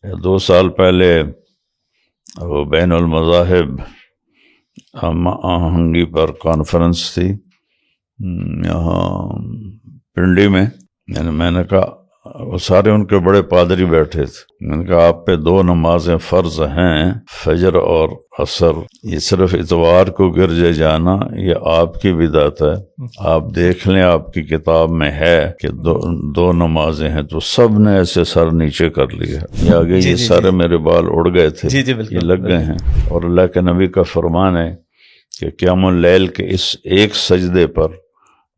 2 سال پہلے وہ بین المذاہب ہم آہنگی پر کانفرنس تھی یہاں پنڈی میں. یعنی میں نے کہا وہ سارے ان کے بڑے پادری بیٹھے تھے. میں نے کہا آپ پہ 2 نمازیں فرض ہیں، فجر اور عصر. یہ صرف اتوار کو گرجے جانا یہ آپ کی بدعت ہے. آپ دیکھ لیں آپ کی کتاب میں ہے کہ 2 نمازیں ہیں. تو سب نے ایسے سر نیچے کر لیا. یہ آگے یہ سارے میرے بال اڑ گئے تھے، یہ لگ گئے ہیں. اور اللہ کے نبی کا فرمان ہے کہ قیام اللیل کے اس ایک سجدے پر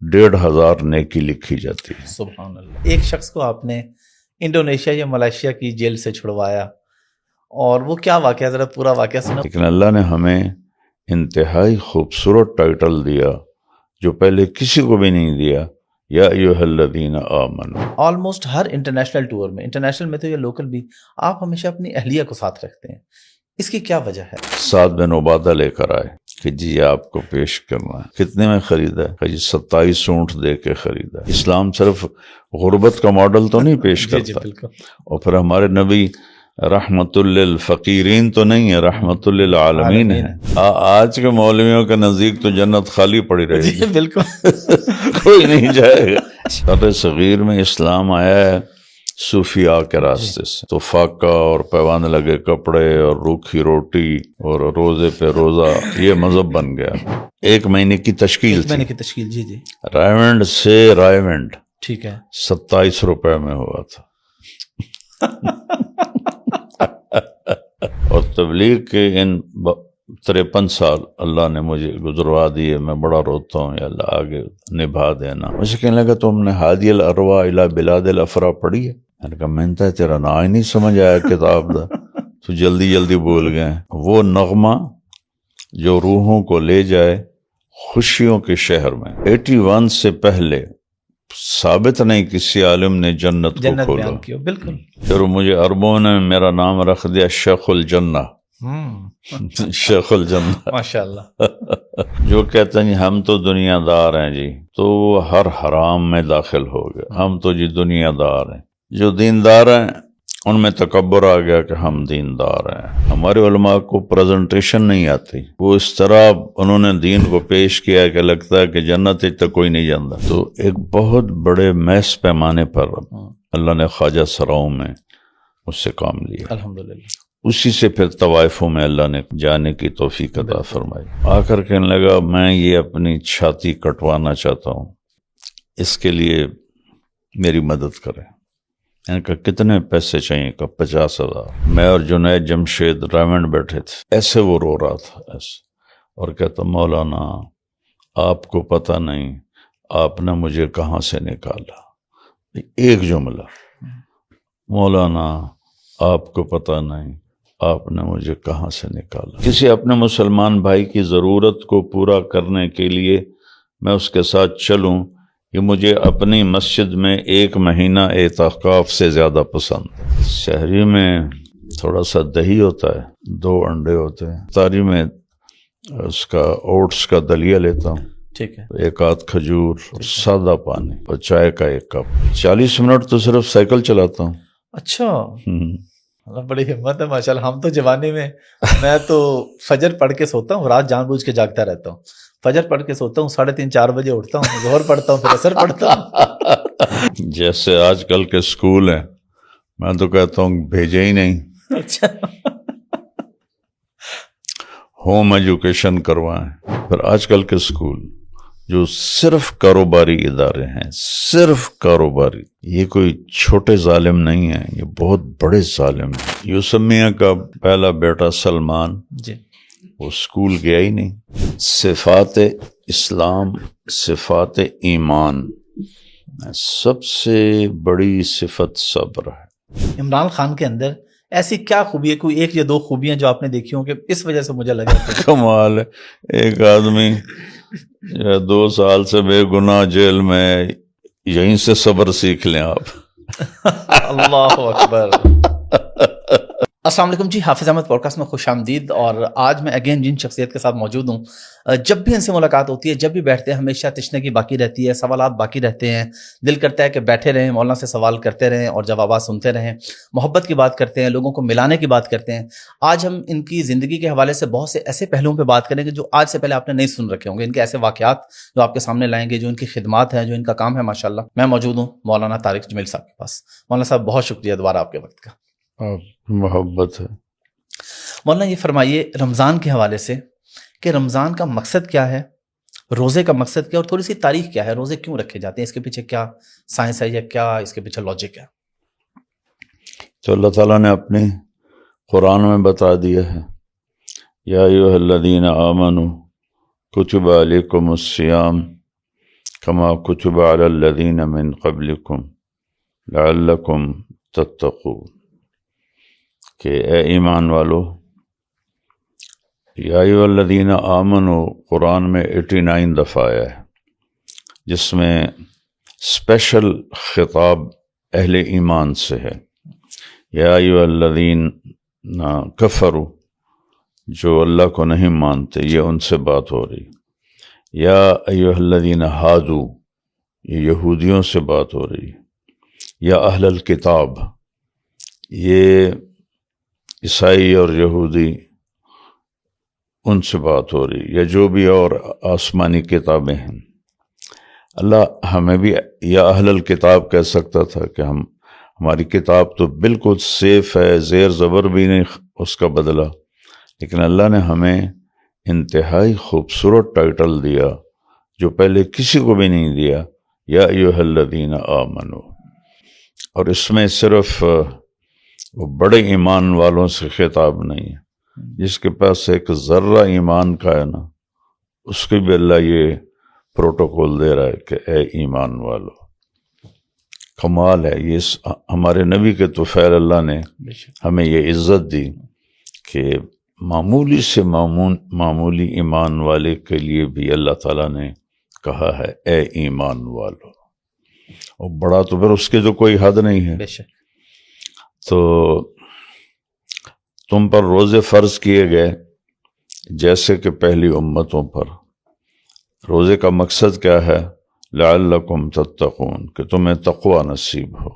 1,500 نیکی لکھی جاتی ہے. سبحان اللہ. ایک شخص کو آپ نے انڈونیشیا یا ملائیشیا کی جیل سے چھڑوایا، اور وہ کیا واقعہ، ذرا پورا واقعہ سنا. لیکن اللہ نے ہمیں انتہائی خوبصورت ٹائٹل دیا جو پہلے کسی کو بھی نہیں دیا، یا ایھا الذین آمنوا. آلموسٹ ہر انٹرنیشنل ٹور میں، انٹرنیشنل میں تو یا لوکل بھی، آپ ہمیشہ اپنی اہلیہ کو ساتھ رکھتے ہیں. اس کی کیا وجہ ہے؟ سعد بن عبادہ لے کر آئے کہ جی آپ کو پیش کرنا ہے. کتنے میں خریدا ہے؟ کہ جی 27 اونٹ دے کے خریدا. اسلام صرف غربت کا ماڈل تو نہیں پیش کرتا. اور پھر ہمارے نبی رحمت للفقیرین تو نہیں ہے، رحمت للعالمین ہے. آج کے مولویوں کے نزدیک تو جنت خالی پڑی رہے گی، بالکل کوئی نہیں جائے گا. شر صغیر میں اسلام آیا ہے صوفیاء کے راستے سے. تو فاقہ اور پیوان لگے کپڑے اور روکھی روٹی اور روزے پہ روزہ یہ مذہب بن گیا. 1 مہینے کی تشکیل تھی. مہینے کی تشکیل. جی رائیونڈ سے رائیونڈ ٹھیک ہے 27 روپے میں ہوا تھا. اور تبلیغ کے ان 53 سال اللہ نے مجھے گزروا دیے. میں بڑا روتا ہوں، یا اللہ آگے نبھا دینا. مجھے کہنے لگا تم نے ہادی الارواح الی بلاد الافراح پڑھی ہے؟ میں نے کہا میں نے تیرا نا ہی نہیں سمجھ آیا کتاب دا، تو جلدی بول گئے. وہ نغمہ جو روحوں کو لے جائے خوشیوں کے شہر میں. 81 سے پہلے ثابت نہیں کسی عالم نے جنت کو کھولا. بالکل. پھر مجھے عربوں نے میرا نام رکھ دیا شیخ الجنہ. شیخ الجنہ ماشاء اللہ. جو کہتے ہیں ہم تو دنیا دار ہیں جی، تو وہ ہر حرام میں داخل ہو گئے. ہم تو جی دنیا دار ہیں. جو دیندار ہیں ان میں تکبر آ گیا کہ ہم دیندار ہیں. ہمارے علماء کو پریزنٹیشن نہیں آتی. وہ اس طرح انہوں نے دین کو پیش کیا کہ لگتا ہے کہ جنت تک کوئی نہیں جانتا. تو ایک بہت بڑے محض پیمانے پر اللہ نے خواجہ سراؤں میں اس سے کام لیا الحمدللہ. اسی سے پھر طوائفوں میں اللہ نے جانے کی توفیق عطا فرمائی. آ کر کہنے لگا میں یہ اپنی چھاتی کٹوانا چاہتا ہوں، اس کے لیے میری مدد کریں. میں نے کہا کتنے پیسے چاہیے؟ کہ 50,000. میں اور جنید جمشید رائیونڈ بیٹھے تھے. ایسے وہ رو رہا تھا ایسے، اور کہتا مولانا آپ کو پتہ نہیں آپ نے مجھے کہاں سے نکالا. ایک جملہ، مولانا آپ کو پتہ نہیں آپ نے مجھے کہاں سے نکالا. کسی اپنے مسلمان بھائی کی ضرورت کو پورا کرنے کے لیے میں اس کے ساتھ چلوں، یہ مجھے اپنی مسجد میں 1 مہینہ اعتکاف سے زیادہ پسند. شہری میں تھوڑا سا دہی ہوتا ہے، 2 انڈے ہوتے ہیں. افطاری میں اس کا اوٹس کا دلیا لیتا ہوں، ٹھیک ہے، 1 آدھ کھجور اور سادہ پانی اور چائے کا 1 کپ. 40 منٹ تو صرف سائیکل چلاتا ہوں. اچھا بڑی ہمت ہے ماشاء اللہ. ہم تو جوانی میں تو فجر پڑھ کے سوتا ہوں، رات جان بوجھ کے جاگتا رہتا ہوں. فجر پڑھ کے سوتا ہوں، 3:30 4 بجے اٹھتا ہوں، ظہر پڑھتا ہوں، پھر عصر پڑھتا ہوں. جیسے آج کل کے اسکول ہیں، میں تو کہتا ہوں بھیجے ہی نہیں. اچھا ہوم ایجوکیشن کروائیں. پھر آج کل کے اسکول جو صرف کاروباری ادارے ہیں، صرف کاروباری، یہ کوئی چھوٹے ظالم نہیں ہیں، یہ بہت بڑے ظالم ہیں. یوسف میاں کا پہلا بیٹا سلمان جی وہ اسکول گیا ہی نہیں. صفات اسلام، صفات ایمان، سب سے بڑی صفت صبر ہے. عمران خان کے اندر ایسی کیا خوبی ہے، کوئی 1 یا 2 خوبیاں جو آپ نے دیکھی ہوں کہ اس وجہ سے مجھے لگا کمال ہے. ایک آدمی 2 سال سے بے گناہ جیل میں، یہیں سے صبر سیکھ لیں آپ. اللہ اکبر. السلام علیکم جی، حافظ احمد پوڈکاسٹ میں خوش آمدید. اور آج میں اگین جن شخصیت کے ساتھ موجود ہوں، جب بھی ان سے ملاقات ہوتی ہے، جب بھی بیٹھتے ہیں، ہمیشہ تشنہ کی باقی رہتی ہے، سوالات باقی رہتے ہیں. دل کرتا ہے کہ بیٹھے رہیں، مولانا سے سوال کرتے رہیں اور جوابات سنتے رہیں. محبت کی بات کرتے ہیں، لوگوں کو ملانے کی بات کرتے ہیں. آج ہم ان کی زندگی کے حوالے سے بہت سے ایسے پہلوؤں پہ بات کریں گے جو آج سے پہلے آپ نے نہیں سن رکھے ہوں گے. ان کے ایسے واقعات جو آپ کے سامنے لائیں گے، جو ان کی خدمات ہیں، جو ان کا کام ہے. ماشاءاللہ میں موجود ہوں مولانا طارق جمیل صاحب کے پاس. مولانا صاحب بہت شکریہ دوبارہ آپ کے وقت کا. محبت ہے. مولانا یہ فرمائیے رمضان کے حوالے سے کہ رمضان کا مقصد کیا ہے، روزے کا مقصد کیا، اور تھوڑی سی تاریخ کیا ہے، روزے کیوں رکھے جاتے ہیں، اس کے پیچھے کیا سائنس ہے یا کیا اس کے پیچھے لاجک ہے؟ تو اللہ تعالیٰ نے اپنے قرآن میں بتا دیا ہے، یا ایھا الذین آمنوا کتب علیکم الصیام کما کتب علی الذین من قبلکم لعلکم تتقون، کہ اے ایمان والو. یا ایھا الذین آمنوا قرآن میں 89 دفعہ آیا ہے، جس میں اسپیشل خطاب اہل ایمان سے ہے. یا ایھا الذین کفروا، جو اللہ کو نہیں مانتے، یہ ان سے بات ہو رہی. یا ایھا الذین ہادوا، یہ یہودیوں سے بات ہو رہی. یا اہل الکتاب، یہ عیسائی اور یہودی، ان سے بات ہو رہی. یا جو بھی اور آسمانی کتابیں ہیں. اللہ ہمیں بھی یا اہل الکتاب کہہ سکتا تھا کہ ہماری کتاب تو بالکل سیف ہے، زیر زبر بھی نہیں اس کا بدلہ، لیکن اللہ نے ہمیں انتہائی خوبصورت ٹائٹل دیا جو پہلے کسی کو بھی نہیں دیا، یا ایھا الذین آمنوا. اور اس میں صرف وہ بڑے ایمان والوں سے خطاب نہیں ہے، جس کے پاس ایک ذرہ ایمان کا ہے نا، اس کے بھی اللہ یہ پروٹوکول دے رہا ہے کہ اے ایمان والو. کمال ہے یہ، ہمارے نبی کے طفیل اللہ نے ہمیں یہ عزت دی کہ معمولی سے معمولی ایمان والے کے لیے بھی اللہ تعالیٰ نے کہا ہے اے ایمان والو. اور بڑا تو پھر اس کی تو کوئی حد نہیں ہے. بے شک. تو تم پر روزے فرض کیے گئے جیسے کہ پہلی امتوں پر. روزے کا مقصد کیا ہے؟ لعلکم تتقون، کہ تمہیں تقوی نصیب ہو،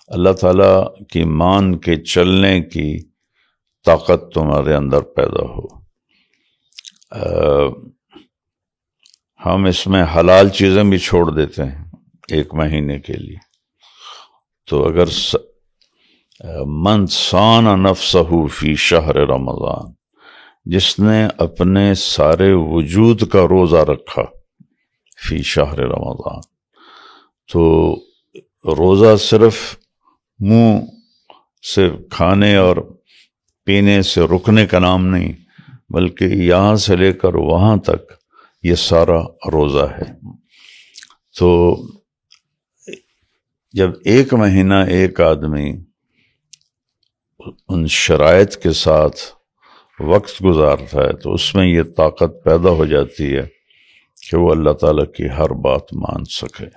اللہ تعالیٰ کی مان کے چلنے کی طاقت تمہارے اندر پیدا ہو. ہم اس میں حلال چیزیں بھی چھوڑ دیتے ہیں 1 مہینے کے لیے. تو اگر من صان نفسہ فی شہر رمضان، جس نے اپنے سارے وجود کا روزہ رکھا فی شہر رمضان، تو روزہ صرف منہ سے کھانے اور پینے سے رکنے کا نام نہیں، بلکہ یہاں سے لے کر وہاں تک یہ سارا روزہ ہے. تو جب 1 مہینہ ایک آدمی ان شرائط کے ساتھ وقت گزارتا ہے تو اس میں یہ طاقت پیدا ہو جاتی ہے کہ وہ اللہ تعالیٰ کی ہر بات مان سکے.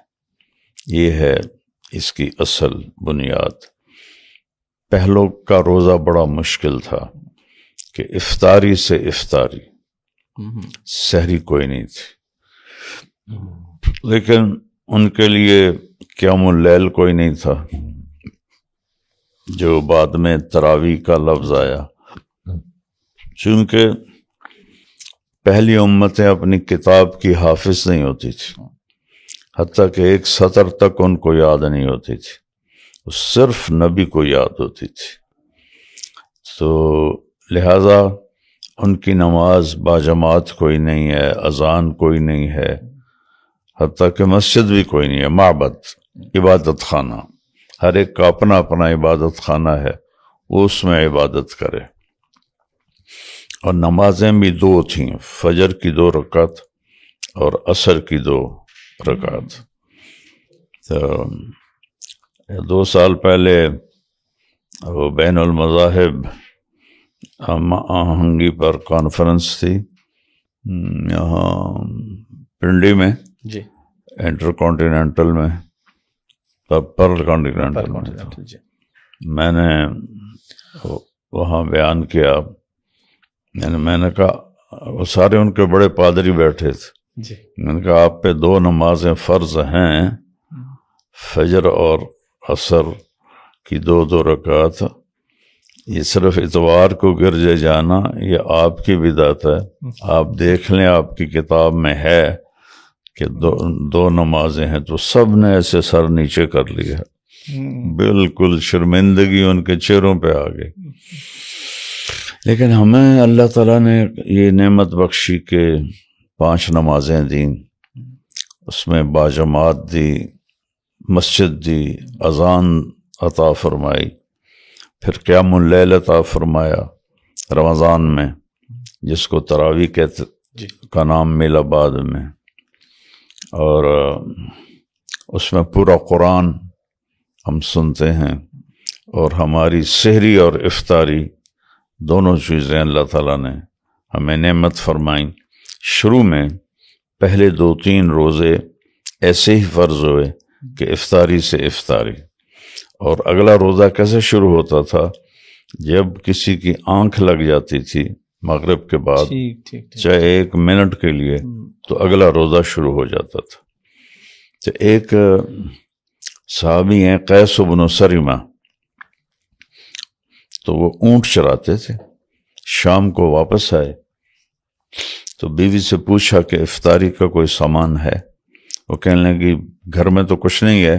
یہ ہے اس کی اصل بنیاد. پہلوں کا روزہ بڑا مشکل تھا کہ افطاری سے افطاری، سحری کوئی نہیں تھی، لیکن ان کے لیے قیام اللیل کوئی نہیں تھا، جو بعد میں تراویح کا لفظ آیا. چونکہ پہلی امتیں اپنی کتاب کی حافظ نہیں ہوتی تھی، حتیٰ کہ 1 سطر تک ان کو یاد نہیں ہوتی تھی، صرف نبی کو یاد ہوتی تھی. تو لہذا ان کی نماز باجماعت کوئی نہیں ہے، اذان کوئی نہیں ہے، حتیٰ کہ مسجد بھی کوئی نہیں ہے، معبد، عبادت خانہ. ہر ایک کا اپنا اپنا عبادت خانہ ہے، وہ اس میں عبادت کرے. اور نمازیں بھی 2 تھیں، فجر کی 2 رکعت اور عصر کی 2 رکعت. تو 2 سال پہلے وہ بین المذاہب آہنگی پر کانفرنس تھی یہاں پنڈی میں، جی انٹر کانٹیننٹل میں، پرل کانٹیننٹل میں. جی. میں نے وہاں بیان کیا، میں نے کہا وہ سارے ان کے بڑے پادری بیٹھے تھے، جی میں نے کہا آپ پہ 2 نمازیں فرض ہیں، فجر اور عصر کی 2 رکعت، یہ صرف اتوار کو گرجے جانا یہ آپ کی بدعت ہے، آپ دیکھ لیں آپ کی کتاب میں ہے کہ 2 نمازیں ہیں۔ تو سب نے ایسے سر نیچے کر لیا، بالکل شرمندگی ان کے چہروں پہ آ گئی۔ لیکن ہمیں اللہ تعالیٰ نے یہ نعمت بخشی کہ 5 نمازیں دیں، اس میں باجماعت دی، مسجد دی، اذان عطا فرمائی، پھر قیام اللیل عطا فرمایا رمضان میں، جس کو تراویح کہتے کا نام ملا بعد میں، اور اس میں پورا قرآن ہم سنتے ہیں، اور ہماری سحری اور افطاری دونوں چیزیں اللہ تعالیٰ نے ہمیں نعمت فرمائیں۔ شروع میں پہلے 2-3 روزے ایسے ہی فرض ہوئے کہ افطاری سے افطاری، اور اگلا روزہ کیسے شروع ہوتا تھا؟ جب کسی کی آنکھ لگ جاتی تھی مغرب کے بعد چاہے 1 منٹ کے لیے، تو اگلا روزہ شروع ہو جاتا تھا۔ تو ایک صحابی ہیں قیس بن سرمہ، تو وہ اونٹ چراتے تھے، شام کو واپس آئے تو بیوی سے پوچھا کہ افطاری کا کوئی سامان ہے؟ وہ کہنے لگی گھر میں تو کچھ نہیں ہے،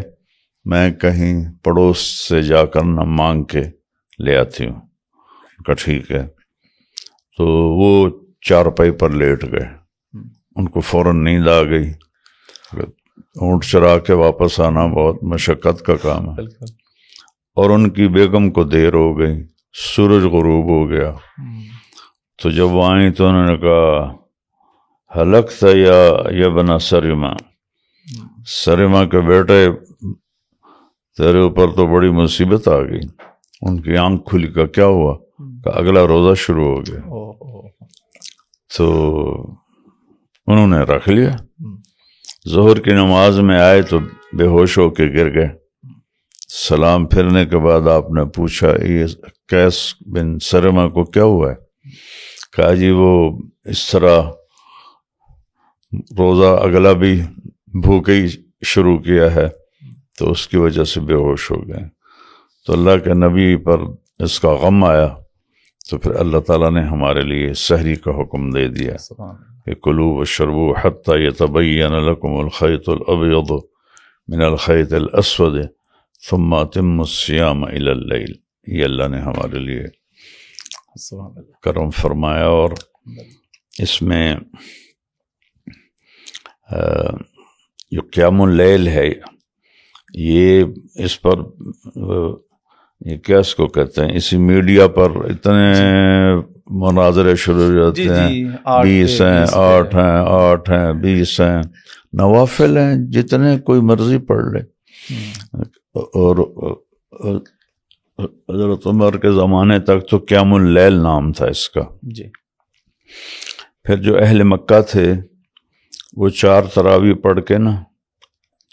میں کہیں پڑوس سے جا کر نہ مانگ کے لے آتی ہوں۔ کہا ٹھیک ہے۔ تو وہ چارپائی پر لیٹ گئے، ان کو فوراً نیند آ گئی، اونٹ چرا کے واپس آنا بہت مشقت کا کام ہے، اور ان کی بیگم کو دیر ہو گئی، سورج غروب ہو گیا۔ تو جب وہ آئیں تو انہوں نے کہا ہلکت یا ابن سرمہ، سرمہ کے بیٹے تیرے اوپر تو بڑی مصیبت آ گئی۔ ان کی آنکھ کھلی، کا کیا ہوا؟ کہ اگلا روزہ شروع ہو گیا۔ تو انہوں نے رکھ لیا۔ ظہر کی نماز میں آئے تو بے ہوش ہو کے گر گئے۔ سلام پھرنے کے بعد آپ نے پوچھا یہ قیس بن سرمہ کو کیا ہوا ہے؟ کہا جی وہ اس طرح روزہ اگلا بھی بھوکے ہی شروع کیا ہے تو اس کی وجہ سے بے ہوش ہو گئے۔ تو اللہ کے نبی پر اس کا غم آیا، تو پھر اللہ تعالیٰ نے ہمارے لیے سحری کا حکم دے دیا کہ کلوا واشربوا حتی یتبین لکم الخیط الابیض من الخیط الاسود ثم اتموا الصیام الی اللیل۔ یہ اللہ نے ہمارے لیے کرم فرمایا، اور اس میں جو قیام اللیل ہے یہ اس پر یہ کیا اس کو کہتے ہیں، اسی میڈیا پر اتنے مناظرے شروع ہو جاتے ہیں، 20 ہیں، 8 ہیں، 8 ہیں، 20 ہیں، نوافل ہیں جتنے کوئی مرضی پڑھ لے۔ اور حضرت عمر کے زمانے تک تو قیام اللیل نام تھا اس کا۔ پھر جو اہل مکہ تھے وہ 4 تراویح پڑھ کے نا،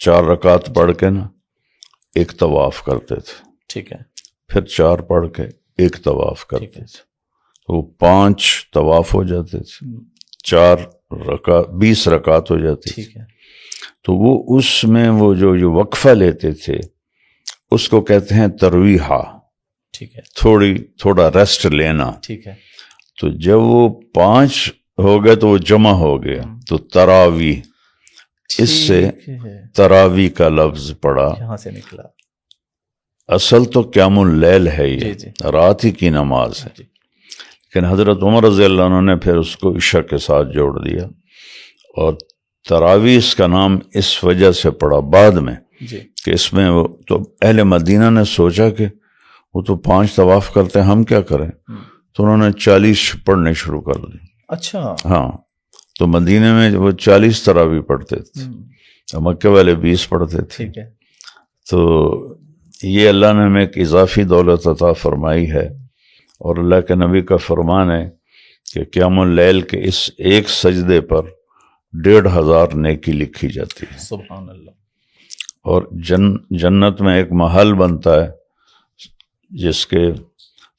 4 رکعت پڑھ کے نا 1 طواف کرتے تھے، ٹھیک ہے، پھر 4 پڑھ کے 1 طواف کرتے تھے، تو 5 طواف ہو جاتے تھے، 4 رکعت 20 رکعت ہو جاتی تھی۔ تو وہ اس میں وہ جو وقفہ لیتے تھے اس کو کہتے ہیں ترویحہ، ٹھیک ہے، تھوڑا ریسٹ لینا۔ ٹھیک ہے، تو جب وہ 5 ہو گئے تو وہ جمع ہو گیا، تو تراویح، اس سے تراویح کا لفظ پڑا، یہاں سے نکلا۔ اصل تو قیام اللیل ہے، یہ رات ہی کی نماز ہے، لیکن حضرت عمر رضی اللہ عنہ نے پھر اس کو عشاء کے ساتھ جوڑ دیا، اور تراویح اس کا نام اس وجہ سے پڑا بعد میں کہ اس میں وہ تو اہل مدینہ نے سوچا کہ وہ تو 5 طواف کرتے ہیں، ہم کیا کریں؟ تو انہوں نے 40 پڑھنے شروع کر دی۔ اچھا، ہاں، تو مدینہ میں وہ 40 تراویح پڑھتے تھے، مکے والے 20 پڑھتے تھے۔ تو یہ اللہ نے ہمیں ایک اضافی دولت عطا فرمائی ہے، اور اللہ کے نبی کا فرمان ہے کہ قیام اللیل کے اس ایک سجدے پر 1500 نیکی لکھی جاتی ہے۔ سبحان اللہ۔ اور جنت میں ایک محل بنتا ہے جس کے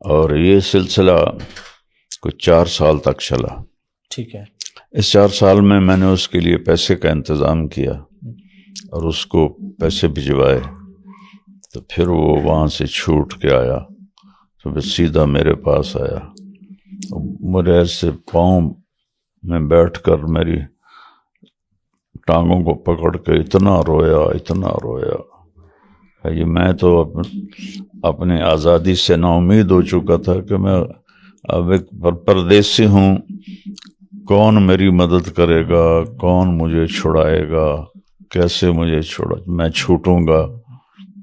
اور یہ سلسلہ کچھ 4 سال تک چلا. ٹھیک ہے. اس 4 سال میں نے اس کے لیے پیسے کا انتظام کیا اور اس کو پیسے بھجوائے. تو پھر وہ وہاں سے چھوٹ کے آیا تو پھر سیدھا میرے پاس آیا. میرے ایسے پاؤں میں بیٹھ کر میری ٹانگوں کو پکڑ کے اتنا رویا. یہ میں تو اپنی آزادی سے نا امید ہو چکا تھا کہ میں اب ایک پردیسی ہوں، کون میری مدد کرے گا، کون مجھے چھڑائے گا، کیسے میں چھوٹوں گا.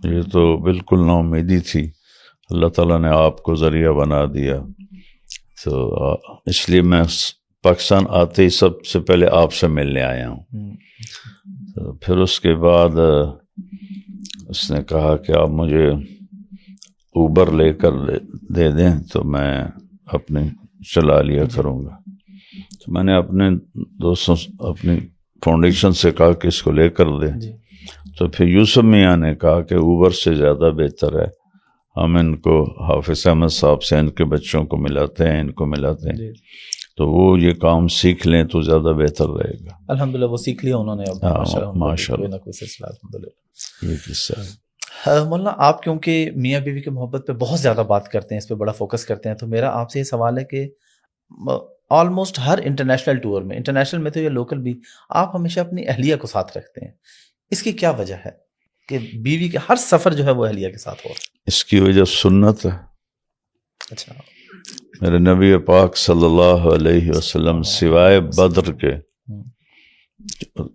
یہ تو بالکل نا امیدی تھی. اللہ تعالیٰ نے آپ کو ذریعہ بنا دیا. تو اس لیے میں پاکستان آتے ہی سب سے پہلے آپ سے ملنے آیا ہوں. تو پھر اس کے بعد اس نے کہا کہ آپ مجھے اوبر لے کر دے دیں تو میں اپنے چلا لیا کروں گا. تو میں نے اپنے دوستوں اپنی فاؤنڈیشن سے کہا کہ اس کو لے کر دیں. تو پھر یوسف میاں نے کہا کہ اوبر سے زیادہ بہتر ہے ہم ان کو حافظ احمد صاحب سے ان کے بچوں کو ملاتے ہیں، ان کو ملاتے ہیں، تو وہ یہ کام سیکھ لیں تو زیادہ بہتر رہے گا. الحمدللہ وہ سیکھ لیا انہوں نے اب. ماشاءاللہ کوئی سلسلہ الحمدللہ. یہ قصہ ہے. مولانا آپ کیونکہ میاں بیوی کی محبت پہ بہت زیادہ بات کرتے ہیں، اس پہ بڑا فوکس کرتے ہیں، تو میرا آپ سے یہ سوال ہے کہ آلموسٹ ہر انٹرنیشنل ٹور میں، انٹرنیشنل میں تو یا لوکل بھی، آپ ہمیشہ اپنی اہلیہ کو ساتھ رکھتے ہیں. اس کی کیا وجہ ہے کہ بیوی کے ہر سفر جو ہے وہ اہلیہ کے ساتھ ہو؟ اس کی وجہ سنت ہے. اچھا. میرے نبی پاک صلی اللہ علیہ وسلم سوائے بدر کے،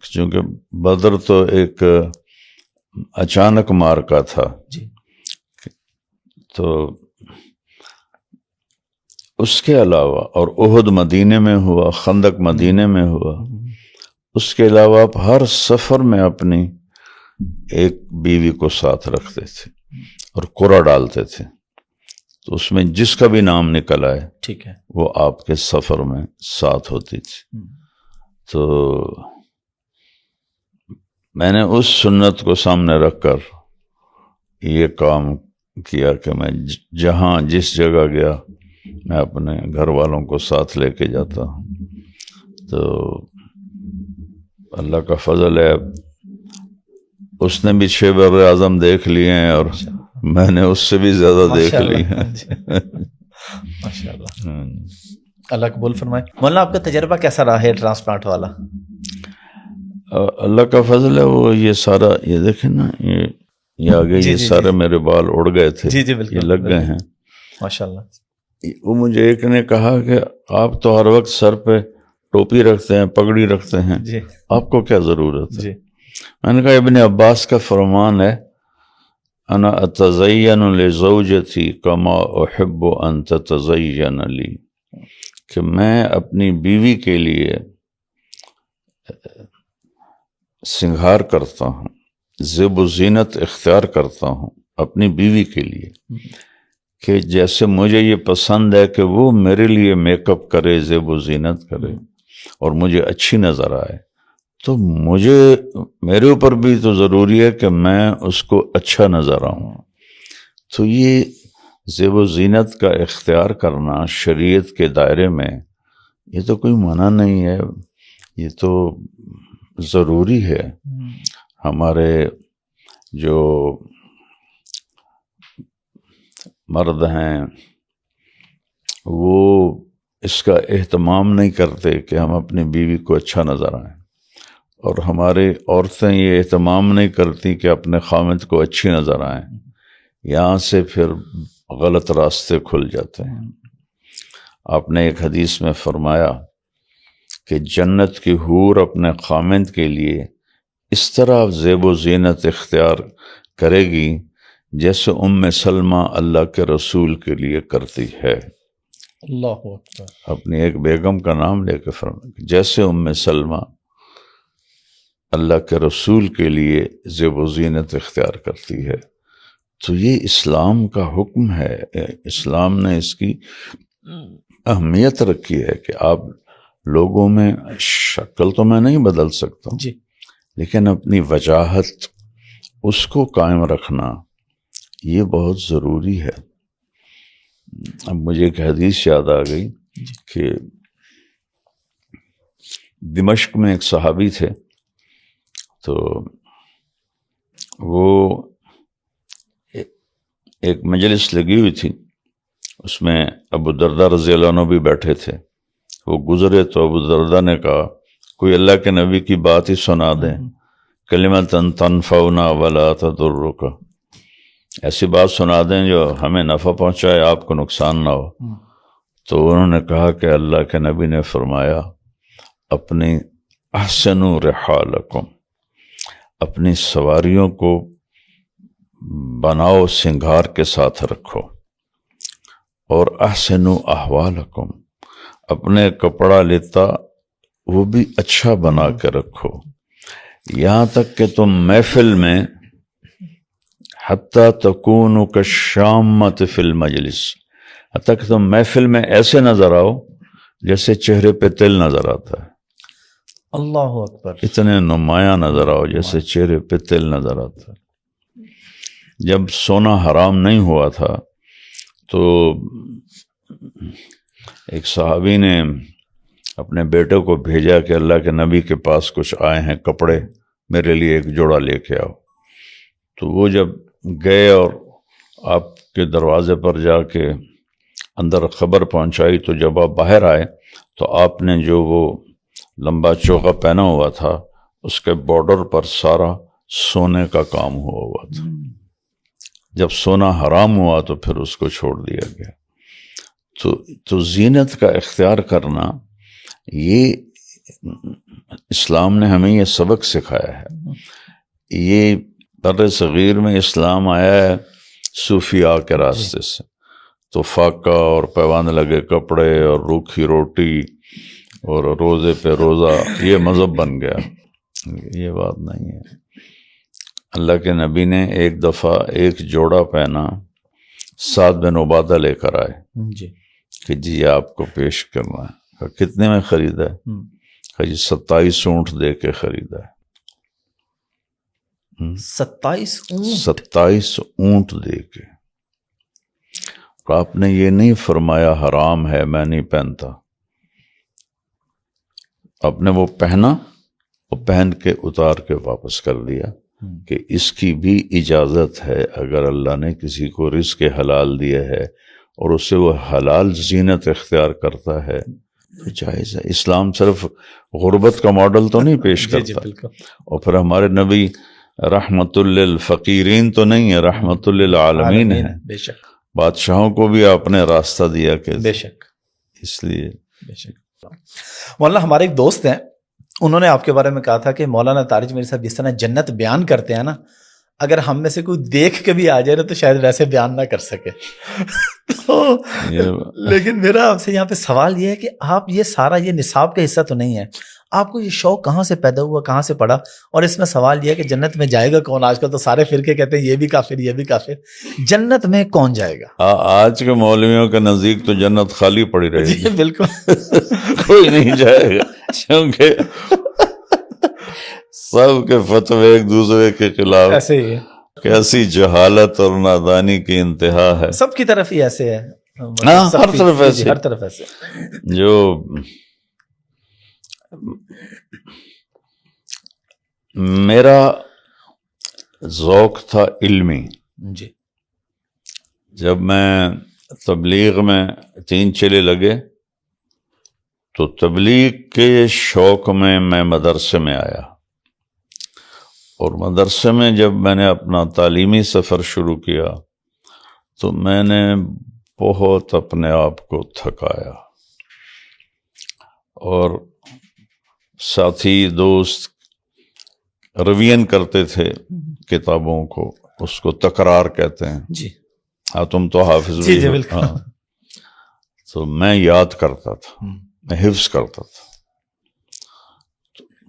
چونکہ بدر تو ایک اچانک مارکا تھا، تو اس کے علاوہ، اور احد مدینے میں ہوا، خندق مدینے میں ہوا، اس کے علاوہ آپ ہر سفر میں اپنی ایک بیوی کو ساتھ رکھتے تھے اور قرعہ ڈالتے تھے. تو اس میں جس کا بھی نام نکل آئے ٹھیک ہے وہ آپ کے سفر میں ساتھ ہوتی تھی. تو میں نے اس سنت کو سامنے رکھ کر یہ کام کیا کہ میں جہاں جس جگہ گیا میں اپنے گھر والوں کو ساتھ لے کے جاتا ہوں. تو اللہ کا فضل ہے، اس نے بھی 6 بر اعظم دیکھ لیے ہیں اور میں نے اس سے بھی زیادہ دیکھ لی ہیں. ماشاءاللہ. اللہ قبول فرمائے. مولانا آپ کا تجربہ کیسا رہا ہے ٹرانسپلانٹ والا؟ اللہ کا فضل ہے. وہ یہ سارا یہ دیکھیں نا، یہ آگے یہ سارے میرے بال اڑ گئے تھے، یہ لگ گئے ہیں ماشاءاللہ. وہ مجھے ایک نے کہا کہ آپ تو ہر وقت سر پہ ٹوپی رکھتے ہیں، پگڑی رکھتے ہیں، آپ کو کیا ضرورت ہے؟ میں نے کہا ابن عباس کا فرمان ہے، انا اتزین لزوجتی کما احب ان تتزین لی، کہ میں اپنی بیوی کے لیے سنگھار کرتا ہوں، زیب و زینت اختیار کرتا ہوں اپنی بیوی کے لیے، کہ جیسے مجھے یہ پسند ہے کہ وہ میرے لیے میک اپ کرے، زیب و زینت کرے اور مجھے اچھی نظر آئے، تو میرے اوپر بھی تو ضروری ہے کہ میں اس کو اچھا نظر آؤں. تو یہ زیب و زینت کا اختیار کرنا شریعت کے دائرے میں یہ تو کوئی منع نہیں ہے، یہ تو ضروری ہے. ہمارے جو مرد ہیں وہ اس کا اہتمام نہیں کرتے کہ ہم اپنی بیوی کو اچھا نظر آئیں، اور ہماری عورتیں یہ اہتمام نہیں کرتی کہ اپنے خامد کو اچھی نظر آئیں. یہاں سے پھر غلط راستے کھل جاتے ہیں. آپ نے ایک حدیث میں فرمایا کہ جنت کی حور اپنے خامد کے لیے اس طرح زیب و زینت اختیار کرے گی جیسے ام سلمہ اللہ کے رسول کے لیے کرتی ہے. اللہ اکبر. اپنی ایک بیگم کا نام لے کے فرمایا جیسے ام سلمہ اللہ کے رسول کے لیے زیب و زینت اختیار کرتی ہے. تو یہ اسلام کا حکم ہے، اسلام نے اس کی اہمیت رکھی ہے کہ آپ لوگوں میں شکل تو میں نہیں بدل سکتا ہوں لیکن اپنی وجاہت اس کو قائم رکھنا یہ بہت ضروری ہے. اب مجھے ایک حدیث یاد آ گئی کہ دمشق میں ایک صحابی تھے، تو وہ ایک مجلس لگی ہوئی تھی، اس میں ابو درداء رضی اللہ عنہ بھی بیٹھے تھے. وہ گزرے تو ابو درداء نے کہا کوئی اللہ کے نبی کی بات ہی سنا دیں، کلمۃ تنفعنا ولا تضرک، ایسی بات سنا دیں جو ہمیں نفع پہنچائے، آپ کو نقصان نہ ہو. تو انہوں نے کہا کہ اللہ کے نبی نے فرمایا اپنی احسنوا رحالکم، اپنی سواریوں کو بناؤ سنگار کے ساتھ رکھو، اور احسنوا احوالکم، اپنے کپڑا لیتا وہ بھی اچھا بنا کے رکھو، یہاں تک کہ تم محفل میں حتی تکونوا کالشامۃ فی المجلس، حتی کہ تم محفل میں ایسے نظر آؤ جیسے چہرے پہ تل نظر آتا ہے، اللہ اکبر، اتنے نمایاں نظر آؤ جیسے چہرے پہ تل نظر آتا ہے. جب سونا حرام نہیں ہوا تھا تو ایک صحابی نے اپنے بیٹے کو بھیجا کہ اللہ کے نبی کے پاس کچھ آئے ہیں کپڑے، میرے لیے ایک جوڑا لے کے آؤ. تو وہ جب گئے اور آپ کے دروازے پر جا کے اندر خبر پہنچائی، تو جب آپ باہر آئے تو آپ نے جو وہ لمبا چوکا پہنا ہوا تھا اس کے بارڈر پر سارا سونے کا کام ہوا تھا. جب سونا حرام ہوا تو پھر اس کو چھوڑ دیا گیا. تو زینت کا اختیار کرنا، یہ اسلام نے ہمیں یہ سبق سکھایا ہے. یہ بر صغیر میں اسلام آیا ہے صوفیاء کے راستے سے، تو فاقہ اور پیوند لگے کپڑے اور روکھی روٹی اور روزے پہ روزہ یہ مذہب بن گیا. یہ بات نہیں ہے. اللہ کے نبی نے ایک دفعہ ایک جوڑا پہنا، سعد بن عبادہ لے کر آئے جی کہ جی آپ کو پیش کرنا ہے. کہا کتنے میں خریدا ہے؟ کہا جی 27 اونٹ دے کے خریدا ہے. 27 اونٹ دے کے. آپ نے یہ نہیں فرمایا حرام ہے میں نہیں پہنتا، آپ نے وہ پہنا، وہ پہن کے اتار کے واپس کر دیا کہ اس کی بھی اجازت ہے. اگر اللہ نے کسی کو رزق حلال دیا ہے اور اس سے وہ حلال زینت اختیار کرتا ہے تو جائز ہے. اسلام صرف غربت کا ماڈل تو نہیں پیش کرتا. اور پھر ہمارے نبی رحمت للفقیرین تو نہیں ہے، رحمت للعالمین ہے. بے شک بادشاہوں کو بھی آپ نے راستہ دیا کہ بے شک. اس لیے بے شک. مولانا ہمارے ایک دوست ہیں، انہوں نے آپ کے بارے میں کہا تھا کہ مولانا طارج میرے صاحب جس طرح جنت بیان کرتے ہیں نا، اگر ہم میں سے کوئی دیکھ کے بھی آ جائے نا تو شاید ویسے بیان نہ کر سکے. تو لیکن میرا آپ سے یہاں پہ سوال یہ ہے کہ آپ یہ سارا یہ نصاب کا حصہ تو نہیں ہے، آپ کو یہ شوق کہاں سے پیدا ہوا، کہاں سے پڑا؟ اور اس میں سوال یہ ہے کہ جنت میں جائے گا کون؟ آج کل تو سارے فرقے کہتے ہیں یہ بھی کافر یہ بھی کافر، جنت میں کون جائے گا؟ آج کے مولویوں کے نزدیک تو جنت خالی پڑی رہے گی. جی بالکل کوئی نہیں جائے گا، کیونکہ سب کے فتوے ایک دوسرے کے خلاف. ایسے ہی ہے، کیسی جہالت اور نادانی کی انتہا ہے. سب کی طرف ہی ایسے ہے. ہاں ہر طرف ایسے، ہر طرف ایسے. جو میرا ذوق تھا علمی، جی جب میں تبلیغ میں 3 چلے لگے تو تبلیغ کے شوق میں مدرسے میں آیا، اور مدرسے میں جب میں نے اپنا تعلیمی سفر شروع کیا تو میں نے بہت اپنے آپ کو تھکایا، اور ساتھی دوست روین کرتے تھے کتابوں کو، اس کو تکرار کہتے ہیں. جی ہاں تم تو حافظ جی بھی ہو. بالکل. ہاں تو میں یاد کرتا تھا، میں حفظ کرتا تھا.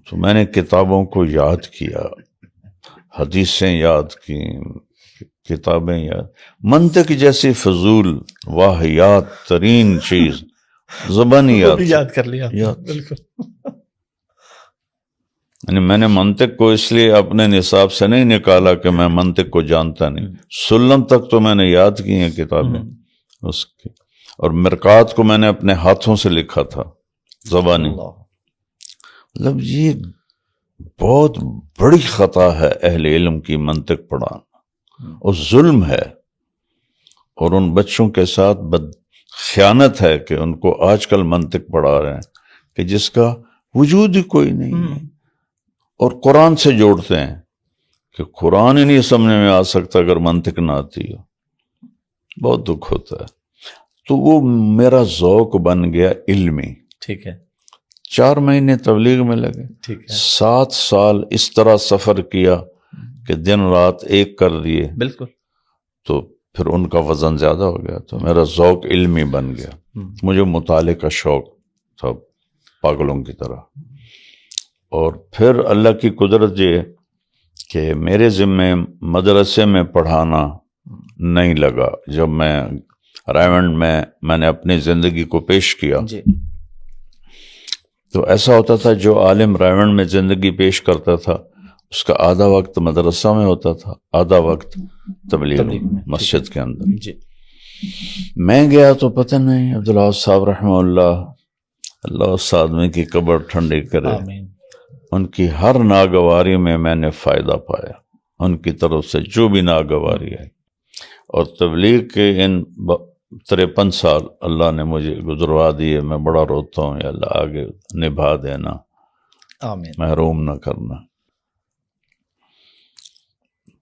تو میں نے کتابوں کو یاد کیا، حدیثیں یاد کی، کتابیں یاد. منطق جیسی فضول واہیات ترین چیز زبانی یاد کر لیا. بالکل. یعنی میں نے منطق کو اس لیے اپنے نصاب سے نہیں نکالا کہ میں منطق کو جانتا نہیں، سلم تک تو میں نے یاد کی ہیں کتابیں، اس کی. اور مرقات کو میں نے اپنے ہاتھوں سے لکھا تھا زبانی. مطلب یہ بہت بڑی خطا ہے اہل علم کی منطق پڑھانا، اور ظلم ہے، اور ان بچوں کے ساتھ خیانت ہے کہ ان کو آج کل منطق پڑھا رہے ہیں کہ جس کا وجود ہی کوئی نہیں ہے، اور قرآن سے جوڑتے ہیں کہ قرآن ہی نہیں سمجھ میں آ سکتا اگر منطق نہ آتی ہو. بہت دکھ ہوتا ہے. تو وہ میرا ذوق بن گیا علمی. ٹھیک ہے. 4 مہینے تبلیغ میں لگے، 7 سال اس طرح سفر کیا کہ دن رات ایک کر دیے. بالکل. تو پھر ان کا وزن زیادہ ہو گیا، تو میرا ذوق علمی بن گیا. مجھے مطالعے کا شوق تھا پاگلوں کی طرح. اور پھر اللہ کی قدرت یہ کہ میرے ذمے مدرسے میں پڑھانا نہیں لگا. جب میں رائمنڈ میں نے اپنی زندگی کو پیش کیا تو ایسا ہوتا تھا جو عالم رائمنڈ میں زندگی پیش کرتا تھا اس کا آدھا وقت مدرسہ میں ہوتا تھا، آدھا وقت تبلیغ میں مسجد کے اندر. میں گیا تو پتہ نہیں، عبداللہ صاحب رحمہ اللہ اس آدمی کی قبر ٹھنڈی کرے، ان کی ہر ناگواری میں نے فائدہ پایا، ان کی طرف سے جو بھی ناگواری ہے. اور تبلیغ کے ان 53 سال اللہ نے مجھے گزروا دیے. میں بڑا روتا ہوں، یا اللہ آگے نبھا دینا، آمین، محروم نہ کرنا.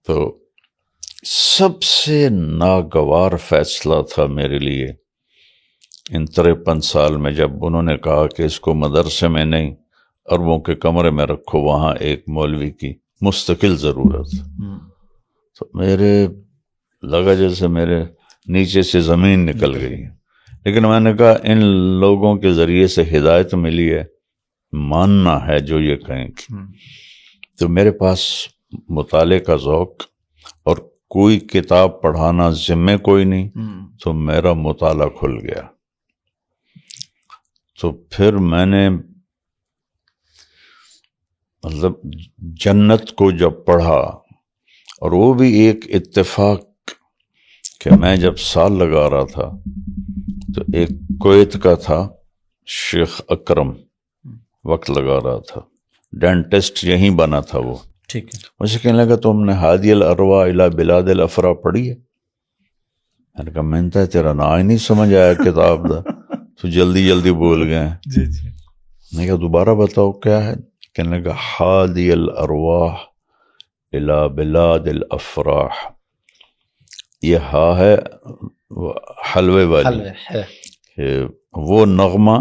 تو سب سے ناگوار فیصلہ تھا میرے لیے ان 53 سال میں جب انہوں نے کہا کہ اس کو مدرسے میں نہیں، عربوں کے کمرے میں رکھو، وہاں ایک مولوی کی مستقل ضرورت. تو میرے لگا جیسے میرے نیچے سے زمین نکل گئی. لیکن میں نے کہا ان لوگوں کے ذریعے سے ہدایت ملی ہے، ماننا ہے جو یہ کہیں گے. تو میرے پاس مطالعے کا ذوق اور کوئی کتاب پڑھانا ذمے کوئی نہیں، تو میرا مطالعہ کھل گیا. تو پھر میں نے مطلب جنت کو جب پڑھا، اور وہ بھی ایک اتفاق کہ میں جب سال لگا رہا تھا تو ایک کویت کا تھا شیخ اکرم وقت لگا رہا تھا، ڈینٹسٹ یہیں بنا تھا وہ. ٹھیک ہے. مجھے کہنے لگا تم نے ہادی الارواح الی بلاد الافراح پڑھی ہے؟ میں نے کہا میں نے تیرا نام ہی نہیں سمجھ آیا کتاب دا، تو جلدی بول گئے. میں کہا دوبارہ بتاؤ کیا ہے؟ کہنے لگا ہادی الارواح الی بلاد الافراح. یہ ہا ہے حلوے والی، کہ وہ نغمہ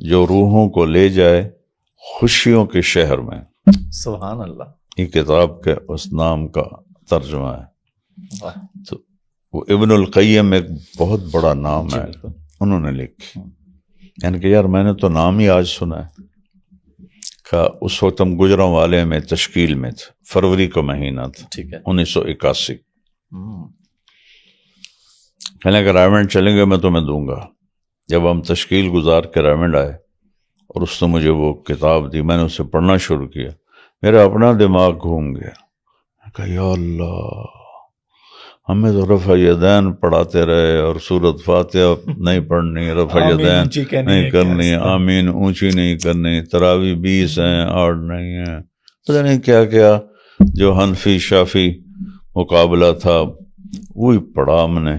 جو روحوں کو لے جائے خوشیوں کے شہر میں. سبحان اللہ. یہ کتاب کے اس نام کا ترجمہ ہے. تو وہ ابن القیم ایک بہت بڑا نام ہے، انہوں نے لکھی. یعنی کہ یار میں نے تو نام ہی آج سنا ہے. کہ اس وقت ہم گجراں والے میں تشکیل میں تھے، فروری کا مہینہ تھا، 1981. کہنے کہ رائمنڈ چلیں گے میں تمہیں دوں گا. جب ہم تشکیل گزار کے رائمنڈ آئے اور اس نے مجھے وہ کتاب دی، میں نے اسے پڑھنا شروع کیا، میرا اپنا دماغ گھوم گیا. میں کہا یا اللہ، ہمیں تو رفع یدین پڑھاتے رہے اور سورۃ فاتحہ نہیں پڑھنی، رفع یدین نہیں کرنی، آمین اونچی نہیں کرنی، تراویح 20 ہیں 8 نہیں ہیں، پتہ نہیں کیا کیا. جو حنفی شافی مقابلہ تھا وہی پڑھا ہم نے.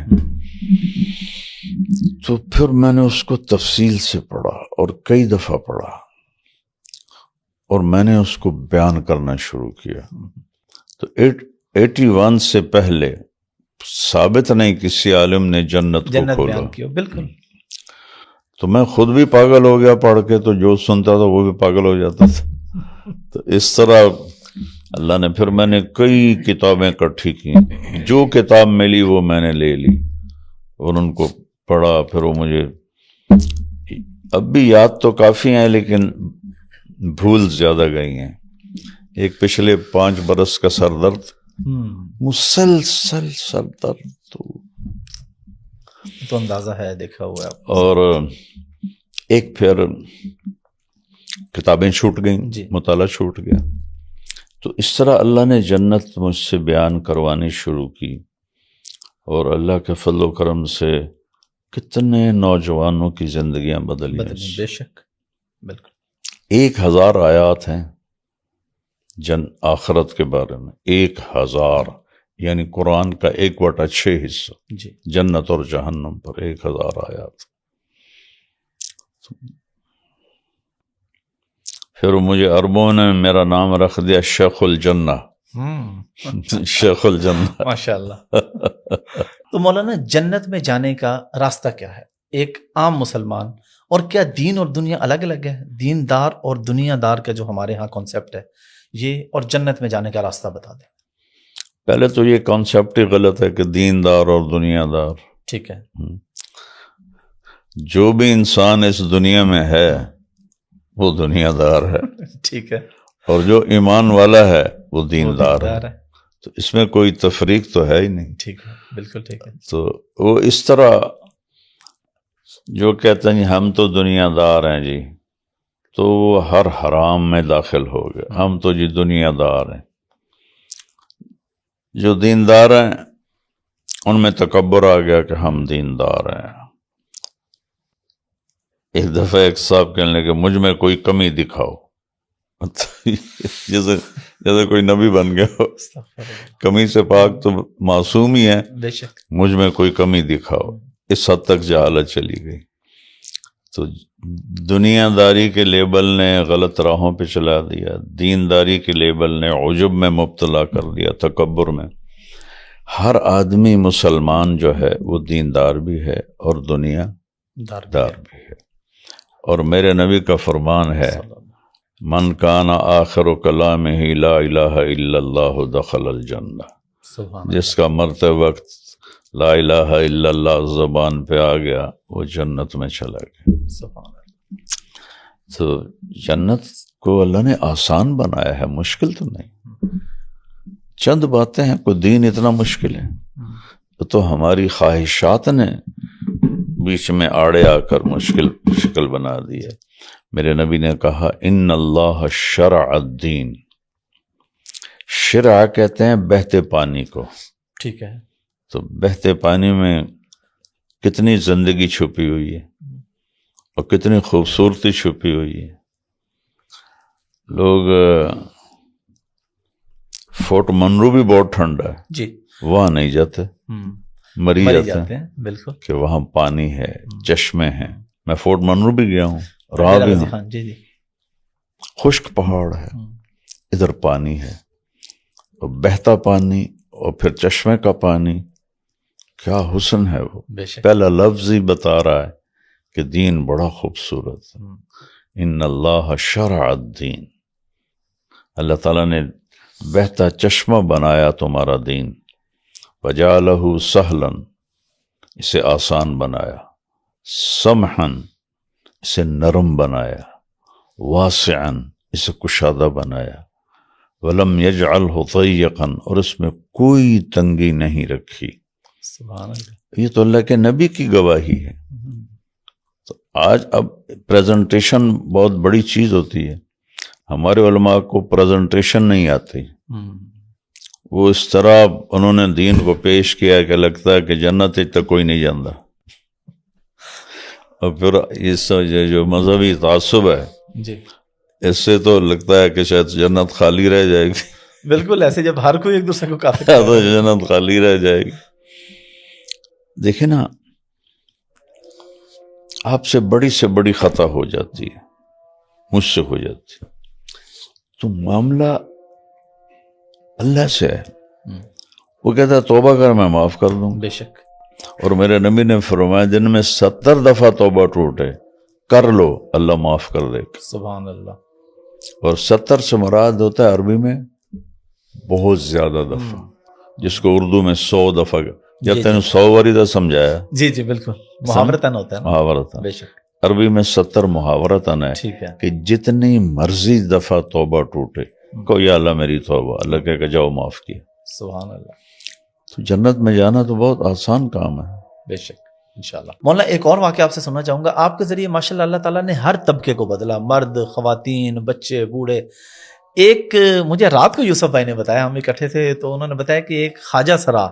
تو پھر میں نے اس کو تفصیل سے پڑھا اور کئی دفعہ پڑھا، اور میں نے اس کو بیان کرنا شروع کیا. تو 81 سے پہلے ثابت نہیں کسی عالم نے جنت کو کھولا. بالکل. تو میں خود بھی پاگل ہو گیا پڑھ کے، تو جو سنتا تھا وہ بھی پاگل ہو جاتا تھا. تو اس طرح اللہ نے پھر میں نے کئی کتابیں اکٹھی کی، جو کتاب ملی وہ میں نے لے لی اور ان کو پڑھا. پھر وہ مجھے اب بھی یاد تو کافی ہیں لیکن بھول زیادہ گئی ہیں. ایک پچھلے 5 برس کا سر درد، مسلسل سر درد، تو اندازہ ہے دیکھا ہوا ہے. اور ایک پھر کتابیں چھوٹ گئیں، مطالعہ چھوٹ گیا. تو اس طرح اللہ نے جنت مجھ سے بیان کروانی شروع کی، اور اللہ کے فضل و کرم سے کتنے نوجوانوں کی زندگیاں بدلی ہیں. بے شک بالکل. 1000 آیات ہیں آخرت کے بارے میں. 1000 یعنی قرآن کا 1/6 حصہ جی جنت اور جہنم پر. 1000 آیات. پھر مجھے عربوں نے میرا نام رکھ دیا شیخ الجنہ. شیخ الجنہ. ماشاء اللہ. تو مولانا جنت میں جانے کا راستہ کیا ہے ایک عام مسلمان، اور کیا دین اور دنیا الگ الگ ہے؟ دیندار اور دنیا دار کا جو ہمارے ہاں کانسیپٹ ہے یہ، اور جنت میں جانے کا راستہ بتا دیں. پہلے تو یہ کانسیپٹ ہی غلط ہے کہ دیندار اور دنیا دار. ٹھیک ہے. جو بھی انسان اس دنیا میں ہے وہ دنیا دار ہے، ٹھیک ہے، اور جو ایمان والا ہے وہ دیندار ہے. تو اس میں کوئی تفریق تو ہے ہی نہیں. ٹھیک ہے، بالکل ٹھیک ہے. تو وہ اس طرح جو کہتے ہیں ہم تو دنیا دار ہیں جی، تو وہ ہر حرام میں داخل ہو گئے. ہم تو جی دنیا دار ہیں. جو دیندار ہیں ان میں تکبر آ گیا کہ ہم دیندار ہیں. ایک دفعہ ایک صاحب کہنے لگے مجھ میں کوئی کمی دکھاؤ. جیسے کوئی نبی بن گیا ہو. کمی سے پاک تو معصوم ہی ہے. بے شک. مجھ میں کوئی کمی دکھاؤ. اس حد تک جہالت چلی گئی. تو دنیا داری کے لیبل نے غلط راہوں پہ چلا دیا. دینداری کے لیبل نے عجب میں مبتلا کر دیا، تکبر میں. ہر آدمی مسلمان جو ہے وہ دیندار بھی ہے اور دنیا دار بھی ہے. اور میرے نبی کا فرمان ہے من کان آخر کلامہ لا الہ الا اللہ دخل الجنہ. جس کا مرتے وقت لا الہ الا اللہ زبان پہ آ گیا وہ جنت میں چلا گیا. تو جنت کو اللہ نے آسان بنایا ہے، مشکل تو نہیں. چند باتیں ہیں، کوئی دین اتنا مشکل ہے؟ تو ہماری خواہشات نے بیچ میں آڑے آ کر مشکل شکل بنا دی ہے. میرے نبی نے کہا ان اللہ شرع الدین. شرع کہتے ہیں بہتے پانی کو. ٹھیک ہے. تو بہتے پانی میں کتنی زندگی چھپی ہوئی ہے اور کتنی خوبصورتی چھپی ہوئی ہے. لوگ فورٹ منرو بھی بہت ٹھنڈا ہے جی، وہاں نہیں جاتے، مری جاتے ہیں. بالکل کہ وہاں پانی ہے، چشمے ہیں. میں فورٹ منرو بھی گیا ہوں، رہا بھی ہوں. جی جی. خشک پہاڑ ہے، ادھر پانی ہے، اور بہتا پانی اور پھر چشمے کا پانی. کیا حسن ہے وہ. پہلا لفظ ہی بتا رہا ہے کہ دین بڑا خوبصورت ہے. ان اللہ شرع الدین. اللہ تعالیٰ نے بہتا چشمہ بنایا تمہارا دین. وجعلہ سہلا، اسے آسان بنایا. سمحا، اسے نرم بنایا. واسعا، اسے کشادہ بنایا. ولم یجعلہ ضیقا، اور اس میں کوئی تنگی نہیں رکھی. سبحان اللہ. یہ تو اللہ کے نبی کی گواہی ہے. تو آج اب پریزنٹیشن بہت بڑی چیز ہوتی ہے. ہمارے علماء کو پریزنٹیشن نہیں آتی. وہ اس طرح انہوں نے دین کو پیش کیا کہ لگتا ہے کہ جنت تک کوئی نہیں جانتا. اور پھر اس جو مذہبی تعصب ہے جی، اس سے تو لگتا ہے کہ شاید جنت خالی رہ جائے گی. بالکل ایسے جب ہر کوئی ایک دوسرے کو کافر تو جنت خالی رہ جائے گی. دیکھیں نا، آپ سے بڑی خطا ہو جاتی ہے، مجھ سے ہو جاتی ہے، تو معاملہ اللہ سے ہے. وہ کہتا ہے توبہ کر میں معاف کر دوں. بے شک. اور میرے نبی نے فرمایا جن میں 70 دفعہ توبہ ٹوٹے کر لو اللہ معاف کر دے. سبحان اللہ. اور 70 سے مراد ہوتا ہے عربی میں بہت زیادہ دفعہ، جس کو اردو میں 100 دفعہ جب تین 100 واری دا سمجھایا. جی جی بالکل، محاورتاً ہوتا ہے. محاورتاً. بے شک. عربی میں 70 محاورتاً ہے. ٹھیک ہے. کہ جتنی مرضی دفعہ توبہ ٹوٹے کو یا اللہ میری توبہ، اللہ کہے کہ جاؤ معاف کیا. سبحان اللہ. تو جنت میں جانا تو بہت آسان کام ہے. بے شک انشاءاللہ. مولانا ایک اور واقعہ آپ سے سننا چاہوں گا. آپ کے ذریعے ماشاءاللہ اللہ تعالیٰ نے ہر طبقے کو بدلا، مرد، خواتین، بچے، بوڑھے. ایک مجھے رات کو یوسف بھائی نے بتایا، ہم اکٹھے تھے تو انہوں نے بتایا کہ ایک خواجہ سرا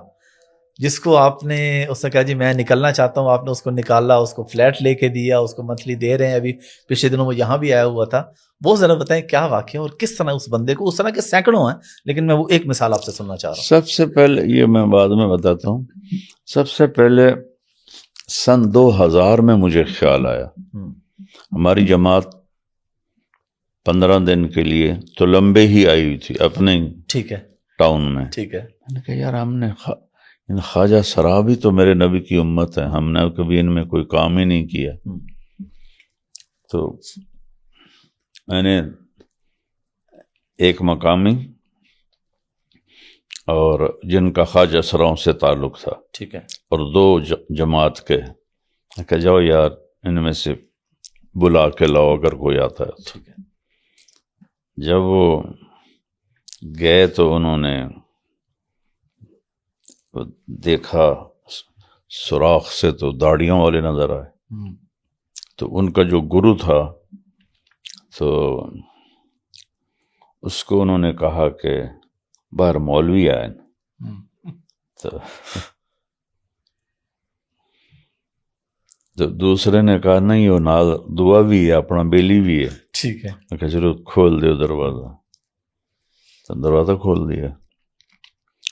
جس کو آپ نے اس نے کہا جی میں نکلنا چاہتا ہوں، آپ نے اس کو نکالا، اس کو فلیٹ لے کے دیا، اس کو منتھلی دے رہے ہیں، ابھی پچھلے دنوں وہ یہاں بھی آیا ہوا تھا، وہ ذرا بتائیں کیا واقعہ اور کس طرح اس بندے کو، اس طرح کے سینکڑوں ہیں لیکن میں وہ ایک مثال آپ سے سننا چاہ رہا ہوں۔ سب سے پہلے یہ میں بعد میں بتاتا ہوں، سب سے پہلے سن 2000 میں مجھے خیال آیا، ہماری جماعت 15 دن کے لیے تو لمبے ہی آئی ہوئی تھی اپنے ٹھیک ہے، ٹاؤن میں، ٹھیک ہے، میں نے کہا یار ہم نے خواجہ سرابی تو میرے نبی کی امت ہے، ہم نے کبھی ان میں کوئی کام ہی نہیں کیا، تو میں نے ایک مقامی اور جن کا خواجہ سراؤں سے تعلق تھا، ٹھیک ہے، اور 2 جماعت کے کہ جاؤ یار ان میں سے بلا کے لاؤ اگر کوئی آتا ہے۔ ٹھیک ہے، جب وہ گئے تو انہوں نے دیکھا سوراخ سے تو داڑھیوں والے نظر آئے، تو ان کا جو گرو تھا تو اس کو انہوں نے کہا کہ باہر مولوی آئے، تو دوسرے نے کہا نہیں وہ نال دعا بھی ہے اپنا بیلی بھی ہے، ٹھیک ہے، میں کہا چلو کھول دیو دروازہ، تو دروازہ کھول دیا،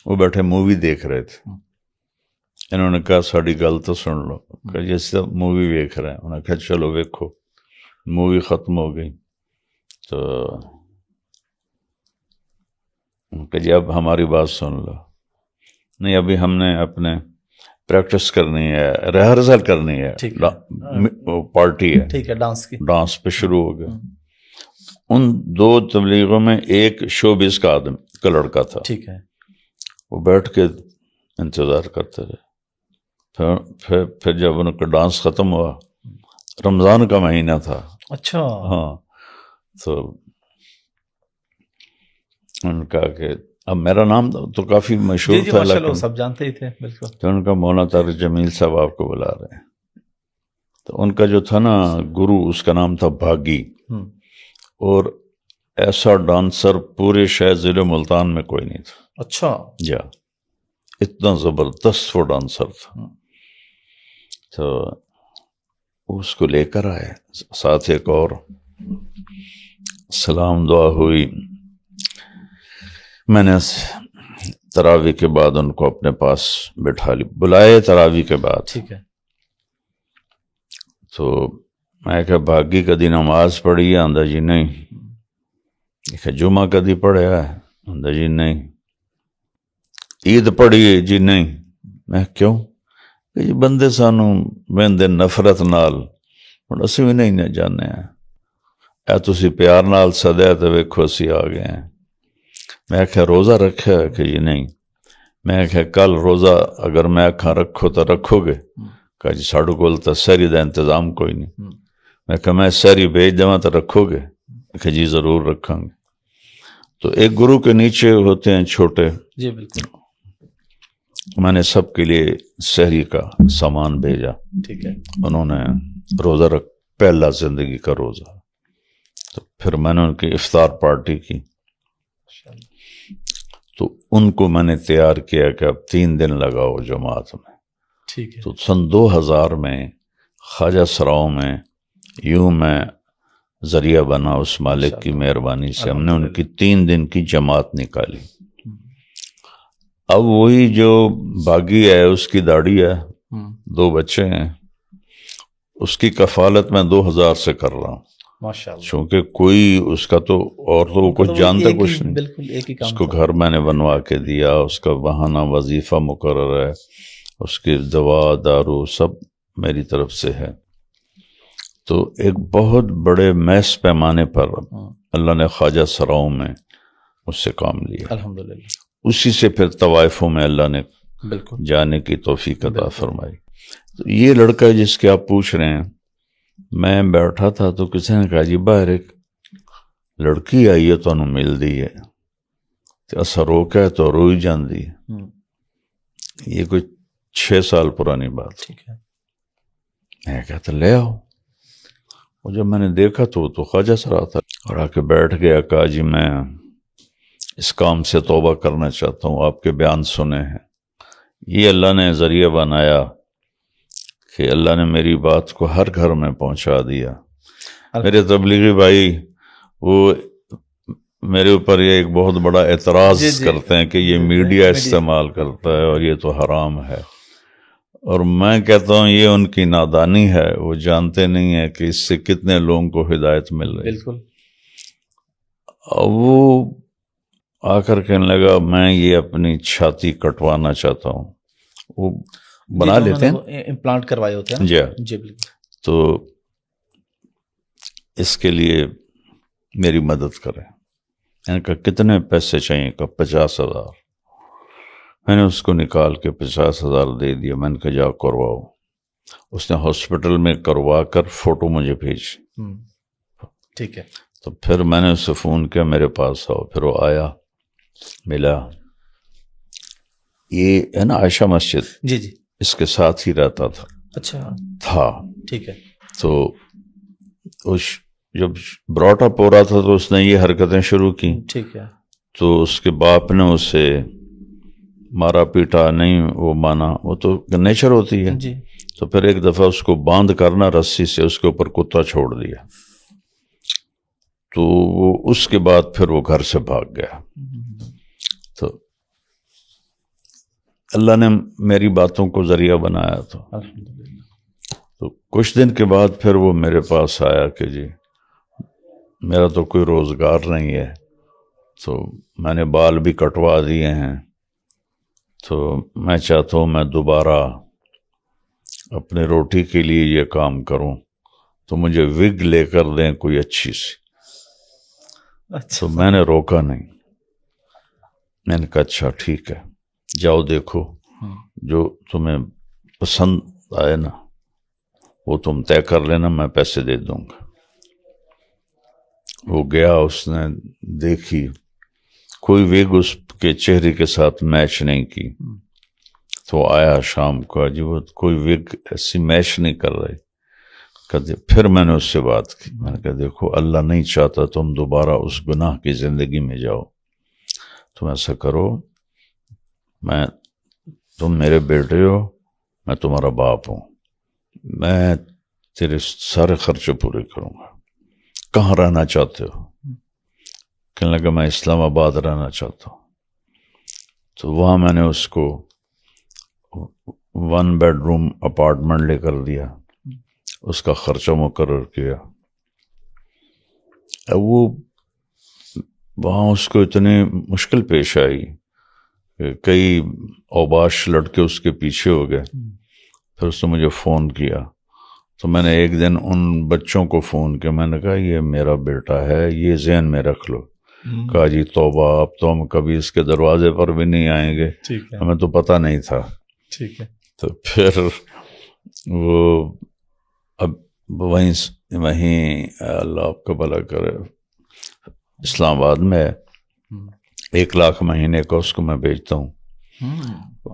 وہ بیٹھے مووی دیکھ رہے تھے، انہوں نے کہا ساڑی گل تو سن لو، کہ جیسے مووی ویکھ رہے ہیں، انہوں نے کہا چلو ویکھو، مووی ختم ہو گئی تو کہ جی اب ہماری بات سن لو، نہیں ابھی ہم نے اپنے پریکٹس کرنی ہے، ریہرسل کرنی ہے، پارٹی ہے، ٹھیک ہے، ڈانس کی، ڈانس پہ شروع ہو گیا۔ ان 2 تبلیغوں میں ایک شوبز کا آدمی کا لڑکا تھا، ٹھیک ہے، وہ بیٹھ کے انتظار کرتے رہے، پھر جب ان کا ڈانس ختم ہوا، رمضان کا مہینہ تھا، اچھا، ہاں، تو ان کا کہ اب میرا نام تو کافی مشہور جی تھا، ماشاء اللہ لیکن سب جانتے ہی تھے، بالکل، تو ان کا مولانا طارق جمیل صاحب آپ کو بلا رہے ہیں، تو ان کا جو تھا نا گرو، اس کا نام تھا بھاگی، اور ایسا ڈانسر پورے شہر ضلع ملتان میں کوئی نہیں تھا، اچھا، جا اتنا زبردست وہ ڈانسر تھا، تو اس کو لے کر آئے، ساتھ ایک اور، سلام دعا ہوئی، میں نے تراویح کے بعد ان کو اپنے پاس بٹھا لی، بلائے تراویح کے بعد، ٹھیک ہے، تو میں کہا بھاگی کدی نماز پڑھی ہے؟ آندہ جی نہیں۔ کہ جمعہ کدی پڑھیا ہے؟ آندہ جی نہیں۔ عید پڑھی ہے؟ جی نہیں۔ میں کیوں؟ کہ جی بندے سانو ویندے نفرت نال، ہن اسی بھی نہیں جانے ہیں، اے تسی پیار نال سدیا تے ویکھو اسی آ گئے ہیں۔ میں کہا روزہ رکھا ہے؟ کہ جی نہیں۔ میں کہا کل روزہ اگر میں آکھاں رکھو تو رکھو گے؟ کہا جی ساڈے کول تو سحری دا انتظام کوئی نہیں۔ میں کہا میں سحری بھیج دواں تو رکھو گے؟ کہ جی ضرور رکھاں گے۔ تو ایک گرو کے نیچے ہوتے ہیں چھوٹے، جی بالکل، میں نے سب کے لیے سحری کا سامان بھیجا، ٹھیک ہے، انہوں نے روزہ رکھ، پہلا زندگی کا روزہ، تو پھر میں نے ان کی افطار پارٹی کی، تو ان کو میں نے تیار کیا کہ اب 3 دن لگاؤ جماعت میں۔ ٹھیک ہے، تو سن 2000 میں خواجہ سراؤں میں یوں میں ذریعہ بنا، اس مالک کی مہربانی سے ہم نے ان کی 3 دن کی جماعت نکالی۔ اب وہی جو باغی ہے، اس کی داڑھی ہے، 2 بچے ہیں، اس کی کفالت میں 2000 سے کر رہا ہوں، ماشاءاللہ، چونکہ کوئی اس کا تو اور تو وہ کچھ جانتا کچھ نہیں، بالکل ایک ہی اس کام کو گھر میں نے بنوا کے دیا، اس کا بہانہ وظیفہ مقرر ہے، اس کی دوا دارو سب میری طرف سے ہے۔ تو ایک بہت بڑے میس پیمانے پر اللہ نے خواجہ سراؤں میں اس سے کام لیا، الحمدللہ، اسی سے پھر طوائفوں میں اللہ نے بالکل جانے کی توفیق عطا فرمائی۔ تو یہ لڑکا جس کے آپ پوچھ رہے ہیں، میں بیٹھا تھا تو کسی نے کہا جی باہر ایک لڑکی آئی ہے تو مل دی ہے، تو اسا روکا ہے تو روئی جان دی ہے۔ یہ کوئی 6 سال پرانی بات۔ ٹھیک ہے، میں کہتا لے آؤ، اور جب میں نے دیکھا تو خواجہ سرا تھا، اور آ کے بیٹھ گیا، کہا جی میں اس کام سے توبہ کرنا چاہتا ہوں، آپ کے بیان سنے ہیں، یہ اللہ نے ذریعہ بنایا کہ اللہ نے میری بات کو ہر گھر میں پہنچا دیا. میرے تبلیغی بھائی وہ میرے اوپر یہ ایک بہت بڑا اعتراض کرتے ہیں کہ یہ میڈیا استعمال کرتا ہے اور یہ تو حرام ہے، اور میں کہتا ہوں یہ ان کی نادانی ہے، وہ جانتے نہیں ہیں کہ اس سے کتنے لوگوں کو ہدایت مل رہی ہے. بالکل. وہ آ کر کہنے لگا میں یہ اپنی چھاتی کٹوانا چاہتا ہوں. وہ بنا لیتے ہیں، امپلانٹ کروائے ہوتے ہیں. جی بالکل. تو اس کے لیے میری مدد کریں. میں نے کہا کتنے پیسے چاہیے؟ کہ 50,000. میں نے اس کو نکال کے 50,000 دے دیا. میں نے کہا جا کرواؤ. اس نے ہاسپٹل میں کروا کر فوٹو مجھے بھیج. ٹھیک ہے. تو پھر میں نے اس سے فون کیا میرے پاس آؤ. پھر وہ آیا، ملا. یہ ہے نا عائشہ مسجد، جی جی، اس کے ساتھ ہی رہتا تھا. اچھا تھا. ٹھیک ہے. تو جب براٹ اپ ہو رہا تھا تو اس نے یہ حرکتیں شروع کی. ٹھیک ہے. تو اس کے باپ نے اسے مارا پیٹا نہیں، وہ مانا، وہ تو نیچر ہوتی ہے. جی. تو پھر ایک دفعہ اس کو باندھ کرنا رسی سے، اس کے اوپر کتا چھوڑ دیا. تو وہ اس کے بعد پھر وہ گھر سے بھاگ گیا. تو اللہ نے میری باتوں کو ذریعہ بنایا تھا. تو کچھ دن کے بعد پھر وہ میرے پاس آیا کہ جی میرا تو کوئی روزگار نہیں ہے، تو میں نے بال بھی کٹوا دیے ہیں، تو میں چاہتا ہوں میں دوبارہ اپنے روٹی کے لیے یہ کام کروں، تو مجھے وگ لے کر دیں کوئی اچھی سی. تو میں نے روکا نہیں. میں نے کہا اچھا ٹھیک ہے، جاؤ دیکھو جو تمہیں پسند آئے نا وہ تم طے کر لینا، میں پیسے دے دوں گا. وہ گیا، اس نے دیکھی، کوئی ویگ اس کے چہرے کے ساتھ میچ نہیں کی. تو آیا شام کو، جی وہ کوئی ویگ ایسی میچ نہیں کر رہی. پھر میں نے اس سے بات کی. میں نے کہا دیکھو اللہ نہیں چاہتا تم دوبارہ اس گناہ کی زندگی میں جاؤ. تم ایسا کرو، تم میرے بیٹے ہو، میں تمہارا باپ ہوں، میں تیرے سارے خرچے پورے کروں گا. کہاں رہنا چاہتے ہو؟ کہنے لگا میں اسلام آباد رہنا چاہتا ہوں. تو وہاں میں نے اس کو 1 بیڈ روم اپارٹمنٹ لے کر دیا، اس کا خرچہ مقرر کیا. وہ وہاں اس کو اتنی مشکل پیش آئی کہ کئی اوباش لڑکے اس کے پیچھے ہو گئے. پھر اس نے مجھے فون کیا. تو میں نے ایک دن ان بچوں کو فون کیا. میں نے کہا یہ میرا بیٹا ہے، یہ ذہن میں رکھ لو. کہا جی توبہ، اب تو ہم کبھی اس کے دروازے پر بھی نہیں آئیں گے. ہمیں تو پتہ نہیں تھا. ٹھیک ہے. تو پھر وہ اب وہیں اللہ آپ کا بھلا کرے اسلام آباد میں 1 لاکھ مہینے کا اس کو میں بیچتا ہوں،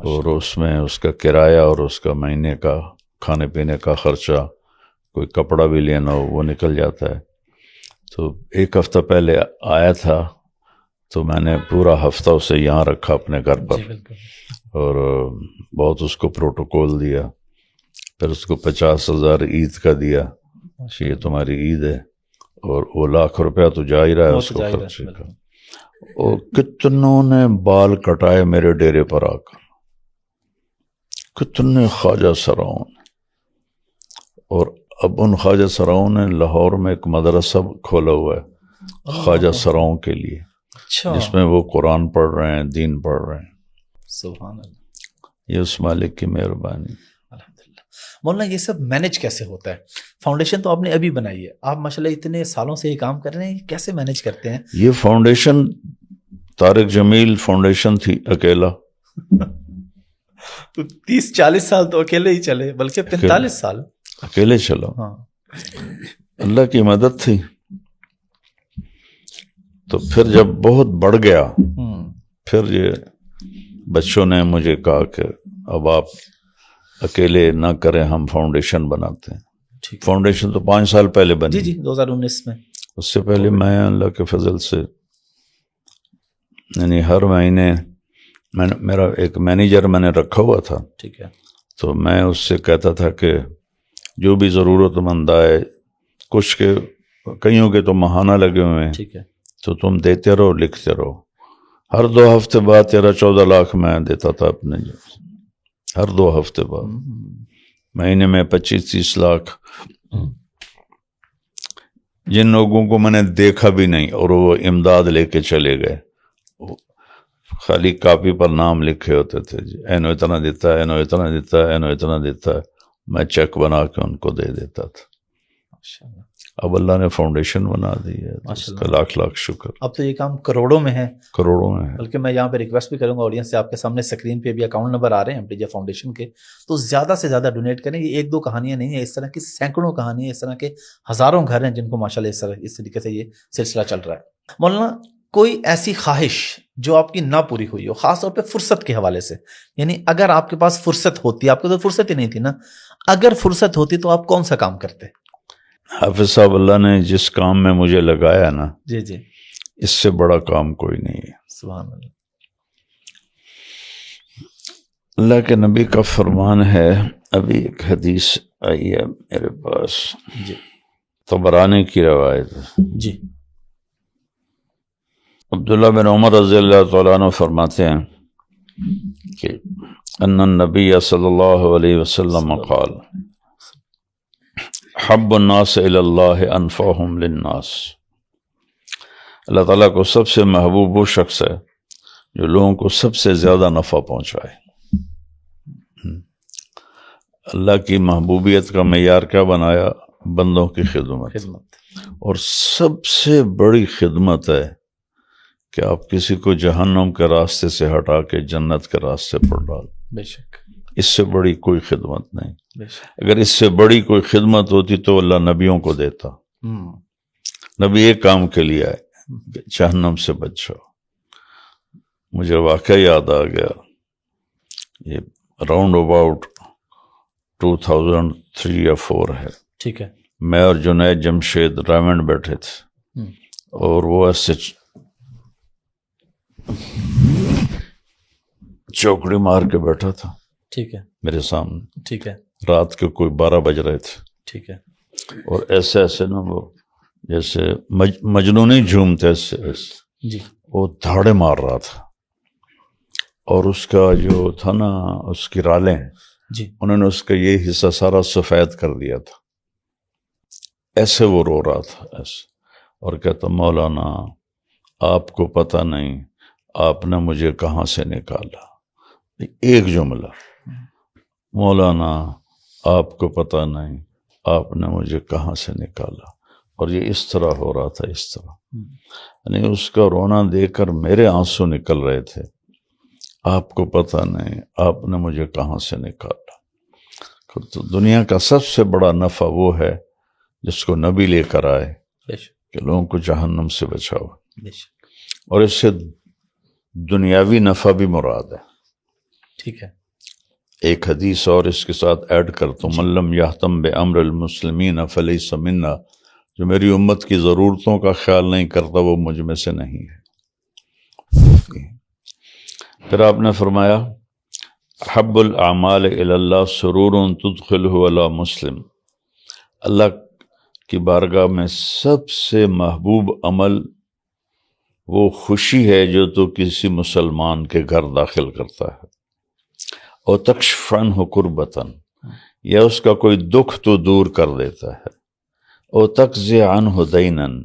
اور اس میں اس کا کرایہ اور اس کا مہینے کا کھانے پینے کا خرچہ، کوئی کپڑا بھی لینا ہو وہ نکل جاتا ہے. تو 1 ہفتہ پہلے آیا تھا تو میں نے پورا ہفتہ اسے یہاں رکھا اپنے گھر پر، اور بہت اس کو پروٹوکول دیا. پھر اس کو 50,000 عید کا دیا، یہ تمہاری عید ہے، اور وہ 1,00,000 تو جا ہی رہا ہے اس کو خرچے کا. اور کتنوں نے بال کٹائے میرے ڈیرے پر آ کر، کتنے خواجہ سراؤں نے. اور اب ان خواجہ سراؤں نے لاہور میں ایک مدرسہ کھولا ہوا ہے خواجہ سراؤں کے لیے، جس میں وہ قرآن پڑھ رہے ہیں، دین پڑھ رہے ہیں. سبحان اللہ. یہ اس مالک کی مہربانی. الحمدللہ. مولانا یہ سب مینج کیسے ہوتا ہے؟ فاؤنڈیشن تو آپ نے ابھی بنائی ہے، آپ ماشاءاللہ اتنے سالوں سے یہ کام کر رہے ہیں، کیسے مینج کرتے ہیں؟ یہ فاؤنڈیشن طارق جمیل فاؤنڈیشن تھی اکیلا. تو 30-40 سال تو اکیلے ہی چلے، بلکہ 45 سال اکیلے چلا. ہاں، اللہ کی مدد تھی. تو پھر جب بہت بڑھ گیا، پھر یہ بچوں نے مجھے کہا کہ اب آپ اکیلے نہ کریں، ہم فاؤنڈیشن بناتے ہیں. فاؤنڈیشن تو 5 سال پہلے بنی. جی 2019 میں. اس سے پہلے میں اللہ کے فضل سے یعنی ہر مہینے میرا ایک مینیجر میں نے رکھا ہوا تھا، ٹھیک ہے، تو میں اس سے کہتا تھا کہ جو بھی ضرورت مند آئے، کچھ کے کئیوں کے تو ماہانہ لگے ہوئے ہیں، ٹھیک ہے، تو تم دیتے رہو، لکھتے رہو. ہر 2 ہفتے بعد 13-14 لاکھ میں دیتا تھا اپنے، ہر 2 ہفتے بعد، مہینے میں 25-30 لاکھ. جن لوگوں کو میں نے دیکھا بھی نہیں اور وہ امداد لے کے چلے گئے، خالی کاپی پر نام لکھے ہوتے تھے، جی اینو اتنا دیتا ہے، اینو اتنا دیتا ہے، اینو اتنا دیتا ہے، میں چیک بنا کے ان کو دے دیتا تھا. ماشاءاللہ. اب اللہ نے فاؤنڈیشن بنا دی ہے، تو اس کا لاکھ لاکھ شکر. اب تو یہ کام کروڑوں میں ہے، کروڑوں میں ہے. بلکہ میں یہاں پہ ریکویسٹ بھی کروں گا آڈینس سے، آپ کے سامنے اسکرین پہ بھی اکاؤنٹ نمبر آ رہے ہیں MTJ فاؤنڈیشن کے، تو زیادہ سے زیادہ ڈونیٹ کریں. یہ 1-2 کہانیاں نہیں ہیں، اس طرح کی سینکڑوں کہانیاں، اس طرح کے ہزاروں گھر ہیں جن کو ماشاءاللہ اس طریقے سے یہ سلسلہ چل رہا ہے. مولانا کوئی ایسی خواہش جو آپ کی نہ پوری ہوئی ہو، خاص طور پہ فرصت کے حوالے سے، یعنی اگر آپ کے پاس فرصت ہوتی، آپ کو تو فرصت ہی نہیں تھی نا، اگر فرصت ہوتی تو آپ کون سا کام کرتے؟ حافظ صاحب، اللہ نے جس کام میں مجھے لگایا نا، جی جی، اس سے بڑا کام کوئی نہیں ہے. سبحان اللہ. اللہ کے نبی کا فرمان ہے، ابھی ایک حدیث آئی ہے میرے پاس، جی طبرانی کی روایت ہے. جی، عبداللہ بن عمر رضی اللہ تعالیٰ عنہ فرماتے ہیں کہ ان النبی صلی اللہ علیہ وسلم قال حب الناس الی اللہ انفعہم للناس. اللہ تعالیٰ کو سب سے محبوب وہ شخص ہے جو لوگوں کو سب سے زیادہ نفع پہنچائے. اللہ کی محبوبیت کا معیار کیا بنایا؟ بندوں کی خدمت. اور سب سے بڑی خدمت ہے کہ آپ کسی کو جہنم کے راستے سے ہٹا کے جنت کے راستے پر ڈال. بے شک، اس سے بڑی کوئی خدمت نہیں. بے شک. اگر اس سے بڑی کوئی خدمت ہوتی تو اللہ نبیوں کو دیتا. نبی ایک کام کے لیے آئے کہ جہنم سے بچ جاؤ. مجھے واقعہ یاد آ گیا، یہ راؤنڈ اباؤٹ 2003 یا 4 ہے. ٹھیک ہے. میں اور جنید جمشید ریونڈ بیٹھے تھے، اور وہ ایسے چوکڑی مار کے بیٹھا تھا ٹھیک ہے میرے سامنے. ٹھیک ہے رات کے کوئی 12 بج رہے تھے، ٹھیک ہے. اور ایسے ایسے نا وہ جیسے مجنونی جھومتے ایسے جی وہ دھاڑے مار رہا تھا. اور اس کا جو تھا نا، اس کی رالیں، جی انہوں نے اس کا یہ حصہ سارا سفید کر دیا تھا. ایسے وہ رو رہا تھا ایسے، اور کہتا مولانا آپ کو پتہ نہیں آپ نے مجھے کہاں سے نکالا. ایک جملہ، مولانا آپ کو پتہ نہیں آپ نے مجھے کہاں سے نکالا. اور یہ اس طرح ہو رہا تھا، اس طرح، یعنی اس کا رونا دیکھ کر میرے آنسو نکل رہے تھے. آپ کو پتہ نہیں آپ نے مجھے کہاں سے نکالا. تو دنیا کا سب سے بڑا نفع وہ ہے جس کو نبی لے کر آئے کہ لوگوں کو جہنم سے بچاؤ. اور اس سے دنیاوی نفع بھی مراد ہے. ٹھیک ہے. ایک حدیث اور اس کے ساتھ ایڈ کرتا ہوں، من لم یہتم بامر المسلمین فلیس منا. جو میری امت کی ضرورتوں کا خیال نہیں کرتا وہ مجھ میں سے نہیں ہے. پھر آپ نے فرمایا حب الاعمال الی اللہ سرور تدخلہ علی مسلم. اللہ کی بارگاہ میں سب سے محبوب عمل وہ خوشی ہے جو تو کسی مسلمان کے گھر داخل کرتا ہے. اور تکشف عنہ کربتاً، یا اس کا کوئی دکھ تو دور کر دیتا ہے. اور تقضی عنہ دیناً،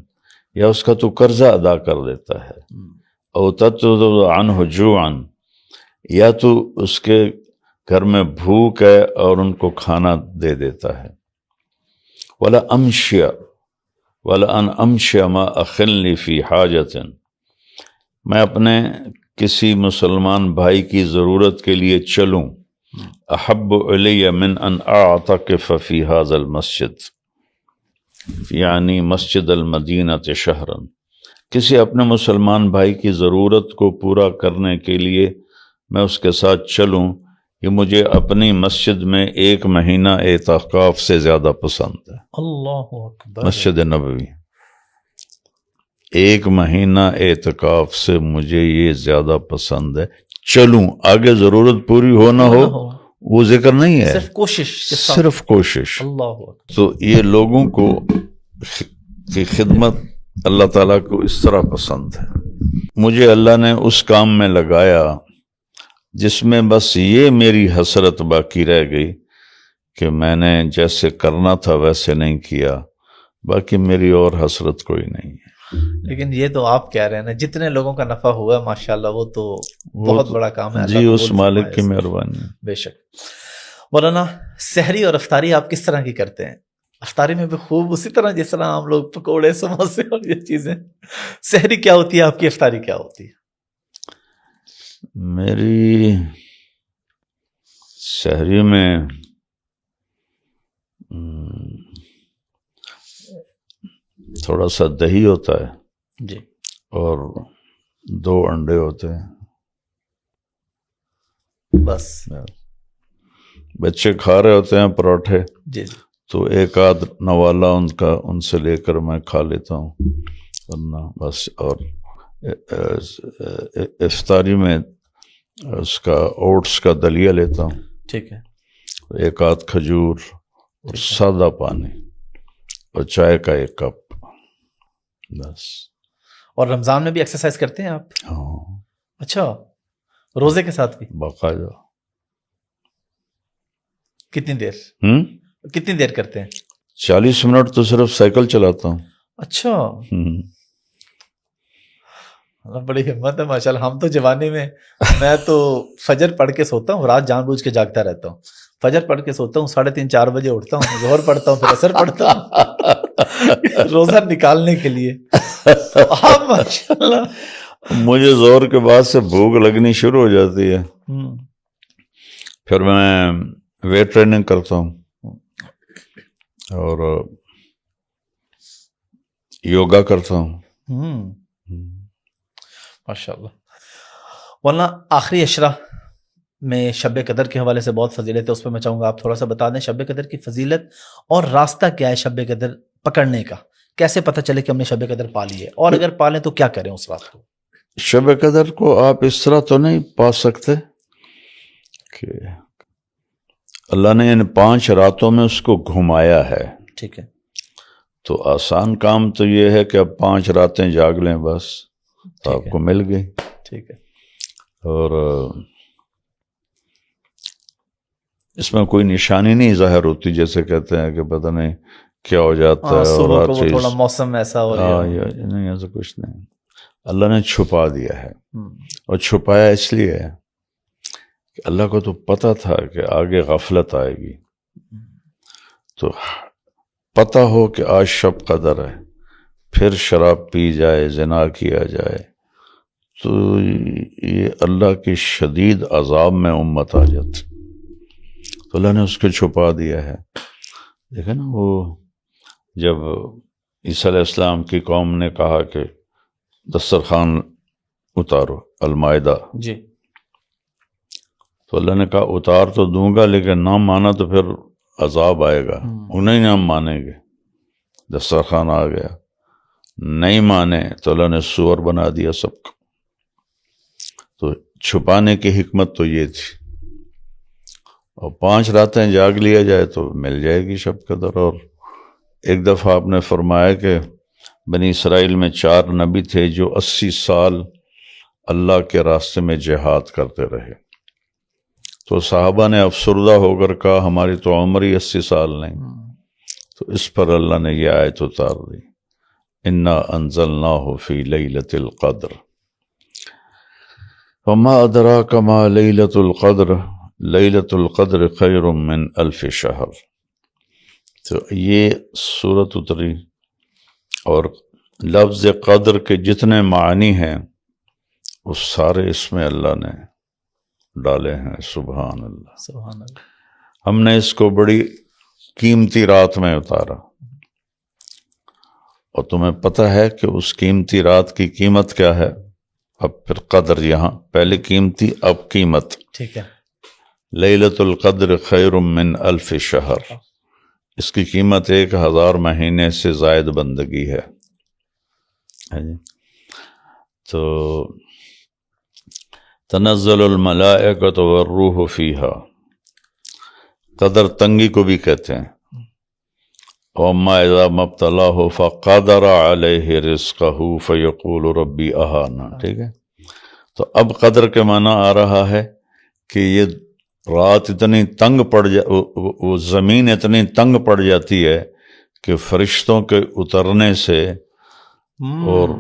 یا اس کا تو قرضہ ادا کر دیتا ہے. اور تطرد عنہ جوعاً، یا تو اس کے گھر میں بھوک ہے اور ان کو کھانا دے دیتا ہے. ولا ان امشی ما اخلنی فی حاجت، میں اپنے کسی مسلمان بھائی کی ضرورت کے لیے چلوں، احب الی من ان اعتکف فی ھذا المسجد، یعنی مسجد المدینہ شہرا. کسی اپنے مسلمان بھائی کی ضرورت کو پورا کرنے کے لیے میں اس کے ساتھ چلوں، یہ مجھے اپنی مسجد میں 1 مہینہ اعتکاف سے زیادہ پسند ہے. اللہ اکبر. مسجد نبوی 1 مہینہ اعتکاف سے مجھے یہ زیادہ پسند ہے. چلوں, آگے ضرورت پوری ہو نہ ہو وہ ذکر نہیں ہے, صرف کوشش, صرف کوشش. اللہ اکبر. تو یہ لوگوں کو کی خدمت اللہ تعالیٰ کو اس طرح پسند ہے. مجھے اللہ نے اس کام میں لگایا جس میں بس یہ میری حسرت باقی رہ گئی کہ میں نے جیسے کرنا تھا ویسے نہیں کیا, باقی میری اور حسرت کوئی نہیں ہے. لیکن یہ تو آپ کہہ رہے ہیں نا, جتنے لوگوں کا نفع ہوا ہے ماشاءاللہ وہ تو بہت بڑا کام ہے. جی اس مالک کی مہربانی. بے شک. مولانا سحری اور افطاری آپ کس طرح کی کرتے ہیں؟ افطاری میں بھی خوب اسی طرح جس طرح ہم لوگ پکوڑے سموسے اور یہ چیزیں, سحری کیا ہوتی ہے آپ کی, افطاری کیا ہوتی ہے؟ میری سحری میں تھوڑا سا دہی ہوتا ہے جی, اور 2 انڈے ہوتے ہیں بس. بچے کھا رہے ہوتے ہیں پراٹھے, جی تو ایک آدھ نوالا ان سے لے کر میں کھا لیتا ہوں, ورنہ بس. اور افطاری میں اس کا اوٹس کا دلیا لیتا ہوں, ٹھیک ہے, ایک آدھ کھجور اور سادہ پانی اور چائے کا 1 کپ بس. اور رمضان میں بھی ایکسرسائز کرتے ہیں آپ؟ ہاں. اچھا, روزے کے ساتھ بھی باقاعدہ. کتنی دیر کرتے ہیں؟ 40 منٹ تو صرف سائیکل چلاتا ہوں. اچھا, بڑی ہمت ہے ماشاءاللہ. ہم تو جوانی میں تو فجر پڑھ کے سوتا ہوں, رات جان بوجھ کے جاگتا رہتا ہوں. فجر پڑھ کے سوتا ہوں, 3:30-4 بجے اٹھتا ہوں, ظہر پڑھتا ہوں, پھر عصر پڑھتا ہوں روزہ نکالنے کے لیے. ماشاءاللہ مجھے ظہر کے بعد سے بھوک لگنی شروع ہو جاتی ہے, پھر میں ویٹ ٹریننگ کرتا ہوں اور یوگا کرتا ہوں. ماشاءاللہ. ورنہ آخری عشرہ میں شب قدر کے حوالے سے بہت فضیلت ہے, اس پہ میں چاہوں گا آپ تھوڑا سا بتا دیں شب قدر کی فضیلت اور راستہ کیا ہے شب قدر پکڑنے کا, کیسے پتہ چلے کہ ہم نے شب قدر پا لی ہے, اور اگر پالیں تو کیا کریں اس رات کو؟ شب قدر کو آپ اس طرح تو نہیں پا سکتے کہ اللہ نے ان 5 راتوں میں اس کو گھمایا ہے. ٹھیک ہے, تو آسان کام تو یہ ہے کہ اب 5 راتیں جاگ لیں بس, تو آپ کو مل گئی. ٹھیک ہے. اور اس میں کوئی نشانی نہیں ظاہر ہوتی, جیسے کہتے ہیں کہ پتہ نہیں کیا ہو جاتا ہے, صبح کو تھوڑا موسم ایسا ہو رہا ہے. نہیں, ایسا کچھ نہیں. اللہ نے چھپا دیا ہے, اور چھپایا اس لیے ہے کہ اللہ کو تو پتہ تھا کہ آگے غفلت آئے گی, تو پتہ ہو کہ آج شب قدر ہے, پھر شراب پی جائے, زنا کیا جائے, تو یہ اللہ کی شدید عذاب میں امت آ جاتی. تو اللہ نے اس کو چھپا دیا ہے. دیکھیں نا, وہ جب عیسیٰ علیہ السلام کی قوم نے کہا کہ دسترخوان اتارو, المائدہ, جی, تو اللہ نے کہا اتار تو دوں گا, لیکن نہ مانا تو پھر عذاب آئے گا. انہیں نہ مانیں گے, دسترخوان آ گیا, نہیں مانے تو اللہ نے سور بنا دیا سب کو. تو چھپانے کی حکمت تو یہ تھی. اور 5 راتیں جاگ لیا جائے تو مل جائے گی شب قدر. اور ایک دفعہ آپ نے فرمایا کہ بنی اسرائیل میں 4 نبی تھے جو 80 سال اللہ کے راستے میں جہاد کرتے رہے. تو صحابہ نے افسردہ ہو کر کہا ہماری تو عمر ہی 80 سال نہیں. تو اس پر اللہ نے یہ آیت اتار دی, انا انزلناہ فی لیلۃ القدر وما ادراک ما لیلۃ القدر لیلۃ القدر خیر من 1000 شہر. تو یہ سورت اتری, اور لفظ قدر کے جتنے معنی ہیں وہ سارے اس میں اللہ نے ڈالے ہیں. سبحان اللہ, سبحان اللہ. ہم نے اس کو بڑی قیمتی رات میں اتارا, اور تمہیں پتہ ہے کہ اس قیمتی رات کی قیمت کیا ہے. اب پھر قدر, یہاں پہلے قیمتی اب قیمت. ٹھیک ہے. لیلۃ القدر خیر من 1000 شہر, اس کی قیمت 1000 مہینے سے زائد بندگی ہے. تنزل الملائکۃ والروح فیہا، قدر تنگی کو بھی کہتے ہیں، وَأَمَّا إِذَا مَا ابْتَلَاهُ فَقَدَرَ عَلَيْهِ رِزْقَهُ فَيَقُولُ رَبِّي أَهَانَ. ٹھیک ہے، تو اب قدر کے معنی آ رہا ہے کہ یہ رات اتنی تنگ پڑ وہ زمین اتنی تنگ پڑ جاتی ہے کہ فرشتوں کے اترنے سے اور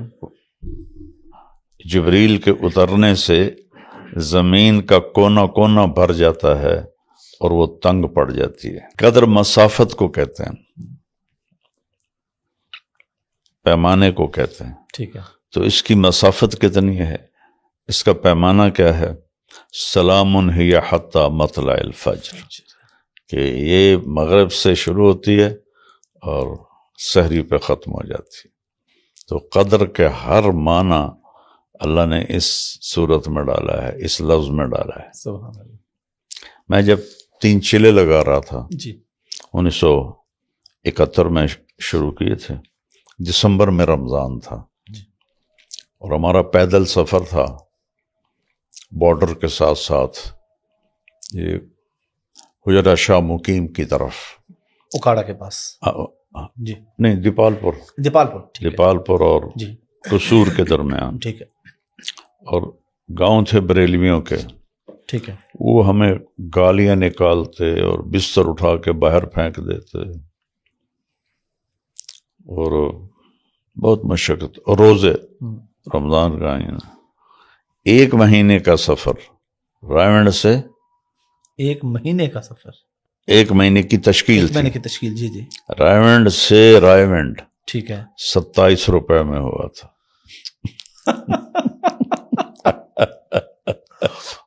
جبریل کے اترنے سے زمین کا کونا کونا بھر جاتا ہے اور وہ تنگ پڑ جاتی ہے. قدر مسافت کو کہتے ہیں، پیمانے کو کہتے ہیں. ٹھیک ہے، تو اس کی مسافت کتنی ہے، اس کا پیمانہ کیا ہے؟ سلام ہی حتی مطلع الفجر، کہ یہ مغرب سے شروع ہوتی ہے اور سحری پہ ختم ہو جاتی ہے. تو قدر کے ہر معنی اللہ نے اس صورت میں ڈالا ہے، اس لفظ میں ڈالا ہے. سبحان اللہ. میں جب 3 چلے لگا رہا تھا، جی 1971 میں شروع کیے تھے، دسمبر میں رمضان تھا، اور ہمارا پیدل سفر تھا بارڈر کے ساتھ ساتھ یہ حجرہ شاہ مقیم کی طرف، اکھاڑا کے پاس. جی نہیں، دیپال پور، دیپال پور اور جی قصور کے درمیان. ٹھیک ہے، اور گاؤں تھے بریلویوں کے، ٹھیک ہے. وہ ہمیں گالیاں نکالتے اور بستر اٹھا کے باہر پھینک دیتے، اور بہت مشقت. اور روزے رمضان کا 1 مہینے کا سفر، رائیونڈ سے 1 مہینے کا سفر، 1 مہینے کی تشکیل 1 مہینے تھی. کی تشکیل. جی جی رائیونڈ سے رائیونڈ ٹھیک ہے. 27 روپے میں ہوا تھا.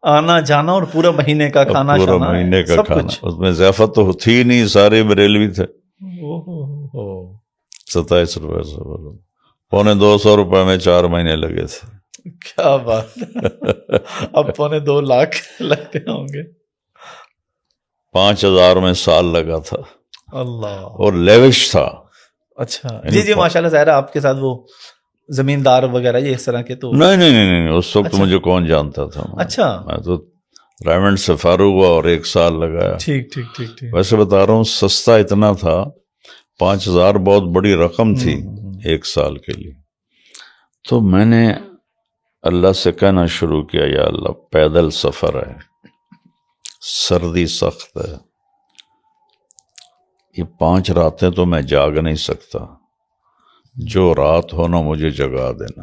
آنا جانا اور پورا مہینے کا کھانا، پورا مہینے کا کھانا، اس میں ضیافت تو تھی نہیں، سارے بریلوی تھے. 27 روپے سے 250 روپے میں 4 مہینے لگے تھے. کیا بات ہے. اب 2.25 لاکھ لگتے ہوں گے. 5000 میں سال لگا تھا. اللہ. اور لیوش تھا. اچھا جی جی ماشاءاللہ. ظاہر ہے آپ کے ساتھ وہ زمیندار وغیرہ یہ اس طرح کے تو نہیں اس وقت مجھے کون جانتا تھا. اچھا، میں تو رائیونڈ سے فارغ ہوا اور 1 سال لگایا. ٹھیک ٹھیک ٹھیک ٹھیک. ویسے بتا رہا ہوں، سستا اتنا تھا، 5000 بہت بڑی رقم تھی 1 سال کے لیے. تو میں نے اللہ سے کہنا شروع کیا، یا اللہ پیدل سفر ہے، سردی سخت ہے، یہ 5 راتیں تو میں جاگ نہیں سکتا، جو رات ہونا مجھے جگا دینا.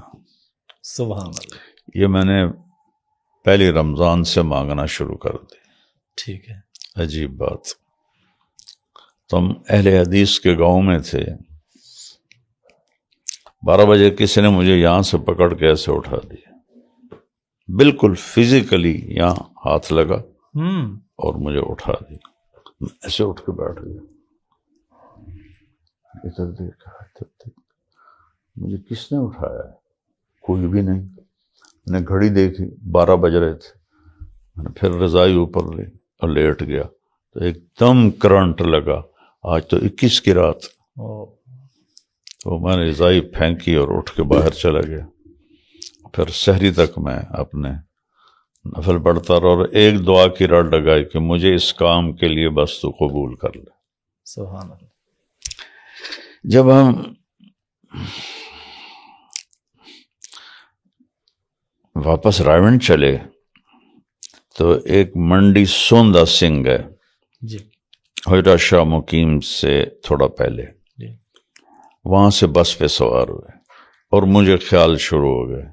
سبحان اللہ. یہ میں نے پہلی رمضان سے مانگنا شروع کر دی. ٹھیک ہے. عجیب بات. تم اہل حدیث کے گاؤں میں تھے، 12 بجے کسی نے مجھے یہاں سے پکڑ کے ایسے اٹھا دیا، بالکل فزیکلی یہاں ہاتھ لگا اور مجھے اٹھا دیا. ایسے اٹھ کے بیٹھ گیا، ادھر دیکھا ادھر دیکھا، مجھے کس نے اٹھایا ہے؟ کوئی بھی نہیں. میں نے گھڑی دیکھی، 12 بج رہے تھے. میں نے پھر رضائی اوپر لی اور لیٹ گیا، تو ایک دم کرنٹ لگا. آج تو 21 کی رات. تو میں نے رضائی پھینکی اور اٹھ کے باہر چلا گیا. پھر سحری تک میں اپنے نفل پڑھتا رہا، اور ایک دعا کی رٹ لگائی کہ مجھے اس کام کے لیے بس تو قبول کر لے. سبحان اللہ. جب ہم واپس رائیونڈ چلے تو ایک منڈی سوندا سنگھ ہے جی، حجرہ شاہ مقیم سے تھوڑا پہلے، جی. وہاں سے بس پہ سوار ہوئے، اور مجھے خیال شروع ہو گئے،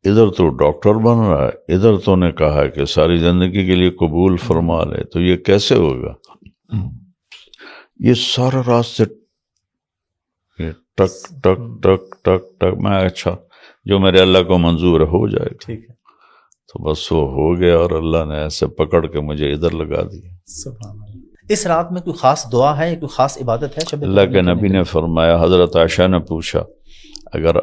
ادھر تو ڈاکٹر بن رہا ہے، ادھر تو نے کہا ہے کہ ساری زندگی کے لیے قبول فرما لے، تو یہ کیسے ہوگا؟ یہ سارا راستے ٹک ٹک ٹک ٹک ٹک. میں اچھا جو میرے اللہ کو منظور ہے ہو جائے گا. ٹھیک ہے. تو بس وہ ہو گیا، اور اللہ نے ایسے پکڑ کے مجھے ادھر لگا دیا. سبحان اللہ. اس رات میں کوئی خاص دعا ہے، کوئی خاص عبادت ہے؟ اللہ کے نبی نے فرمایا، حضرت عائشہ نے پوچھا اگر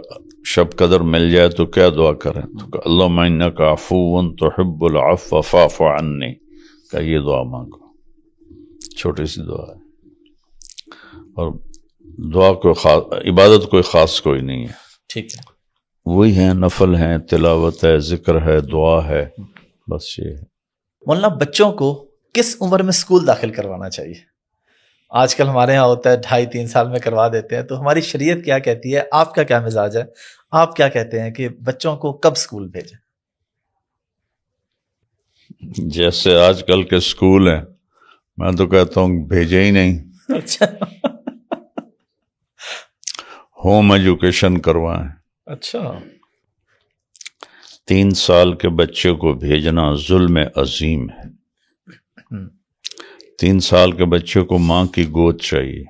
شب قدر مل جائے تو کیا دعا کریں؟ تو کہ اللہم انک عفو تحب العفو فاعف عنی، کہ یہ دعا مانگو. چھوٹی سی دعا ہے، اور دعا کوئی خاص عبادت کوئی خاص کوئی نہیں ہے. ٹھیک ہے. وہی ہیں، نفل ہیں، تلاوت ہے، ذکر ہے، دعا ہے، بس یہ ہے۔ مولانا بچوں کو کس عمر میں اسکول داخل کروانا چاہیے؟ آج کل ہمارے یہاں ہوتا ہے 2.5-3 سال میں کروا دیتے ہیں، تو ہماری شریعت کیا کہتی ہے، آپ کا کیا مزاج ہے، آپ کیا کہتے ہیں کہ بچوں کو کب اسکول بھیجیں؟ جیسے آج کل کے اسکول ہیں، میں تو کہتا ہوں بھیجے ہی نہیں، اچھا ہوم ایجوکیشن کروائیں۔ اچھا 3 سال کے بچے کو بھیجنا ظلم عظیم ہے۔ 3 سال کے بچے کو ماں کی گود چاہیے۔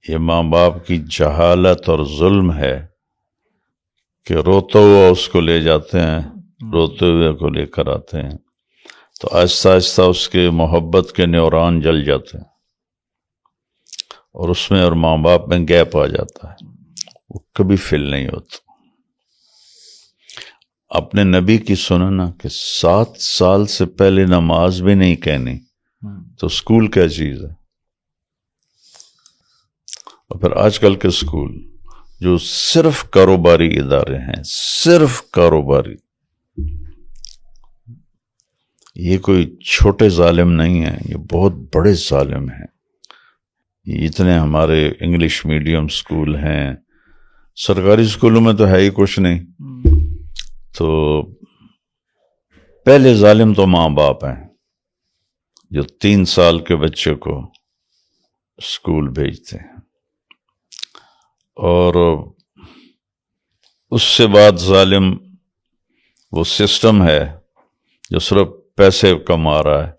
یہ ماں باپ کی جہالت اور ظلم ہے کہ روتا ہوا اس کو لے جاتے ہیں، روتے ہوئے کو لے کر آتے ہیں، تو آہستہ آہستہ اس کے محبت کے نیوران جل جاتے ہیں، اور اس میں اور ماں باپ میں گیپ آ جاتا ہے، وہ کبھی فل نہیں ہوتا۔ اپنے نبی کی سننا کہ 7 سال سے پہلے نماز بھی نہیں کہنی، تو اسکول کیا چیز ہے؟ اور پھر آج کل کے اسکول جو صرف کاروباری ادارے ہیں، صرف کاروباری، یہ کوئی چھوٹے ظالم نہیں ہیں، یہ بہت بڑے ظالم ہیں۔ اتنے ہمارے انگلش میڈیم اسکول ہیں، سرکاری اسکولوں میں تو ہے ہی کچھ نہیں، تو پہلے ظالم تو ماں باپ ہیں جو 3 سال کے بچے کو اسکول بھیجتے ہیں، اور اس سے بعد ظالم وہ سسٹم ہے جو صرف پیسے کما رہا ہے،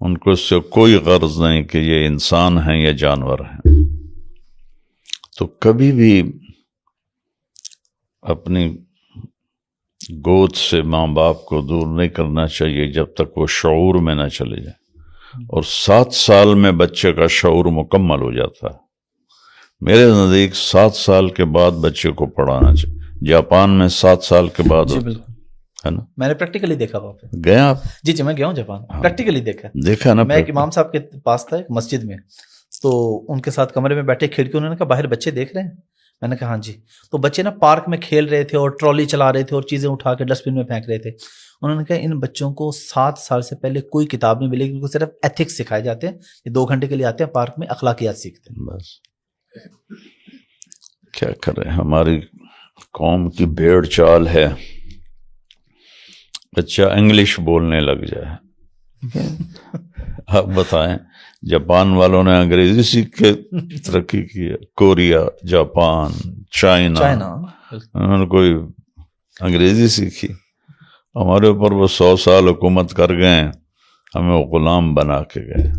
ان کو اس سے کوئی غرض نہیں کہ یہ انسان ہیں یا جانور ہیں۔ تو کبھی بھی اپنی گود سے ماں باپ کو دور نہیں کرنا چاہیے جب تک وہ شعور میں نہ چلے جائیں، اور 7 سال میں بچے کا شعور مکمل ہو جاتا ہے۔ میرے نزدیک 7 سال کے بعد بچے کو پڑھانا چاہیے۔ جاپان میں 7 سال کے بعد جی بالکل، ہے نا، میں نے پریکٹیکلی دیکھا وہاں پہ۔ گئے آپ؟ جی میں گیا ہوں جاپان، پریکٹیکلی دیکھا نا، میں ایک امام صاحب کے پاس تھا ایک مسجد میں، تو ان کے ساتھ کمرے میں بیٹھے، کھڑکی، انہوں نے کہا باہر بچے دیکھ رہے ہیں؟ میں نے کہا ہاں جی۔ تو بچے نا پارک میں کھیل رہے تھے اور ٹرالی چلا رہے تھے اور چیزیں اٹھا کے ڈسٹ بن میں پھینک رہے تھے۔ انہوں نے کہا ان بچوں کو 7 سال سے پہلے کوئی کتاب نہیں ملے گی، ان کو صرف ایتھکس سکھائے جاتے ہیں، یہ 2 گھنٹے کے لیے آتے ہیں پارک میں، اخلاقیات سیکھتے ہیں۔ بس کیا کریں، ہماری قوم کی بھیڑ چال ہے، بچہ انگلش بولنے لگ جائے۔ آپ بتائیں، جاپان والوں نے انگریزی سیکھ کے ترقی کی ہے، کوریا، جاپان، چائنا، انہوں نے کوئی انگریزی سیکھی؟ ہمارے اوپر وہ 100 سال حکومت کر گئے، ہمیں وہ غلام بنا کے گئے۔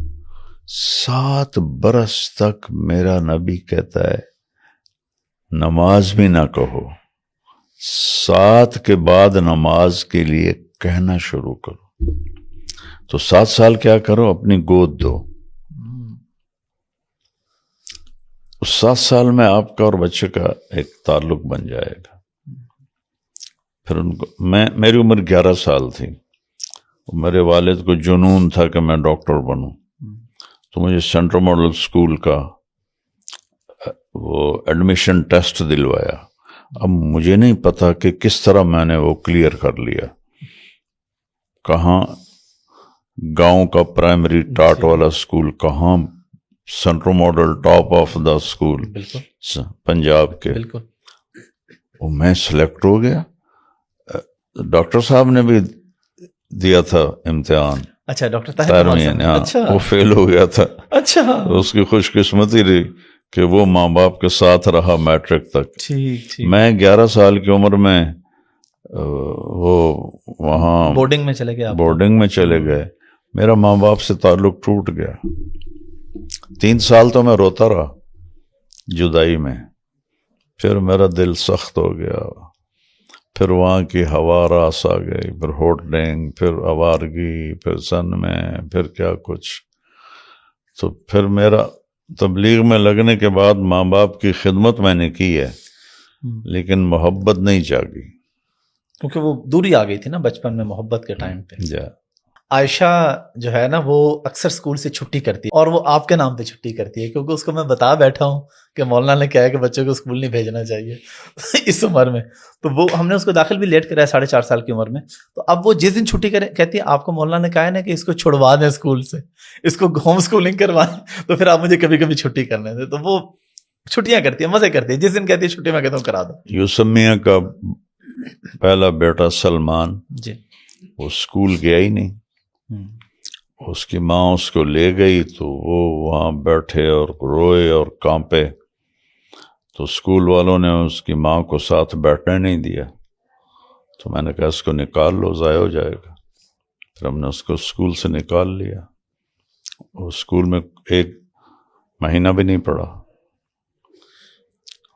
7 برس تک میرا نبی کہتا ہے نماز بھی نہ کہو، 7 کے بعد نماز کے لیے کہنا شروع کرو۔ تو 7 سال کیا کرو، اپنی گود دو۔ اس 7 سال میں آپ کا اور بچے کا ایک تعلق بن جائے گا۔ پھر ان کو میری عمر 11 سال تھی، میرے والد کو جنون تھا کہ میں ڈاکٹر بنوں، تو مجھے سینٹرل ماڈل اسکول کا وہ ایڈمیشن ٹیسٹ دلوایا۔ اب مجھے نہیں پتا کہ کس طرح میں نے وہ کلیئر کر لیا، کہاں گاؤں کا پرائمری ٹاٹ والا اسکول، کہاں central model top of the school Punjab کے، وہ میں سلیکٹ ہو گیا۔ ڈاکٹر صاحب نے بھی دیا تھا امتحان، اچھا ڈاکٹر طاہر، وہ فیل ہو گیا تھا۔ اچھا، اس کی خوش قسمتی رہی کہ وہ ماں باپ کے ساتھ رہا میٹرک تک۔ میں 11 سال کی عمر میں وہ وہاں بورڈنگ میں چلے گئے، بورڈنگ میں چلے گئے، میرا ماں باپ سے تعلق ٹوٹ گیا۔ 3 سال تو میں روتا رہا جدائی میں، پھر میرا دل سخت ہو گیا، پھر وہاں کی ہوا راس آ گئی، پھر ہوٹلنگ، پھر آوارگی، پھر سن میں، پھر کیا کچھ۔ تو پھر میرا تبلیغ میں لگنے کے بعد ماں باپ کی خدمت میں نے کی ہے، لیکن محبت نہیں جاگی، کیونکہ وہ دوری آ گئی تھی نا بچپن میں محبت کے ٹائم پہ۔ عائشہ جو ہے نا وہ اکثر اسکول سے چھٹی کرتی ہے، اور وہ آپ کے نام پہ چھٹی کرتی ہے، کیونکہ اس کو میں بتا بیٹھا ہوں کہ مولانا نے کہا ہے کہ بچوں کو اسکول نہیں بھیجنا چاہیے اس عمر میں. تو وہ ہم نے اس کو داخل بھی لیٹ کرایا 4.5 سال کی عمر میں. تو اب وہ جس دن چھٹی کرے کہتی ہے آپ کو مولانا نے کہا ہے نا کہ اس کو چھڑوا دیں اسکول سے، اس کو ہوم اسکولنگ کروائیں، تو پھر آپ مجھے کبھی کبھی چھٹی کرنے دیں. تو وہ چھٹیاں کرتی ہے، مزے کرتی ہے، جس دن کہتی ہے چھٹی میں کہتا ہوں کرا دو. یوسمیہ کا پہلا بیٹا سلمان جی. وہ اسکول گیا ہی نہیں. اس کی ماں اس کو لے گئی تو وہ وہاں بیٹھے اور روئے اور کانپے. تو اسکول والوں نے اس کی ماں کو ساتھ بیٹھنے نہیں دیا. تو میں نے کہا اس کو نکال لو، ضائع ہو جائے گا. پھر ہم نے اس کو اسکول سے نکال لیا. وہ اسکول میں 1 مہینہ بھی نہیں پڑھا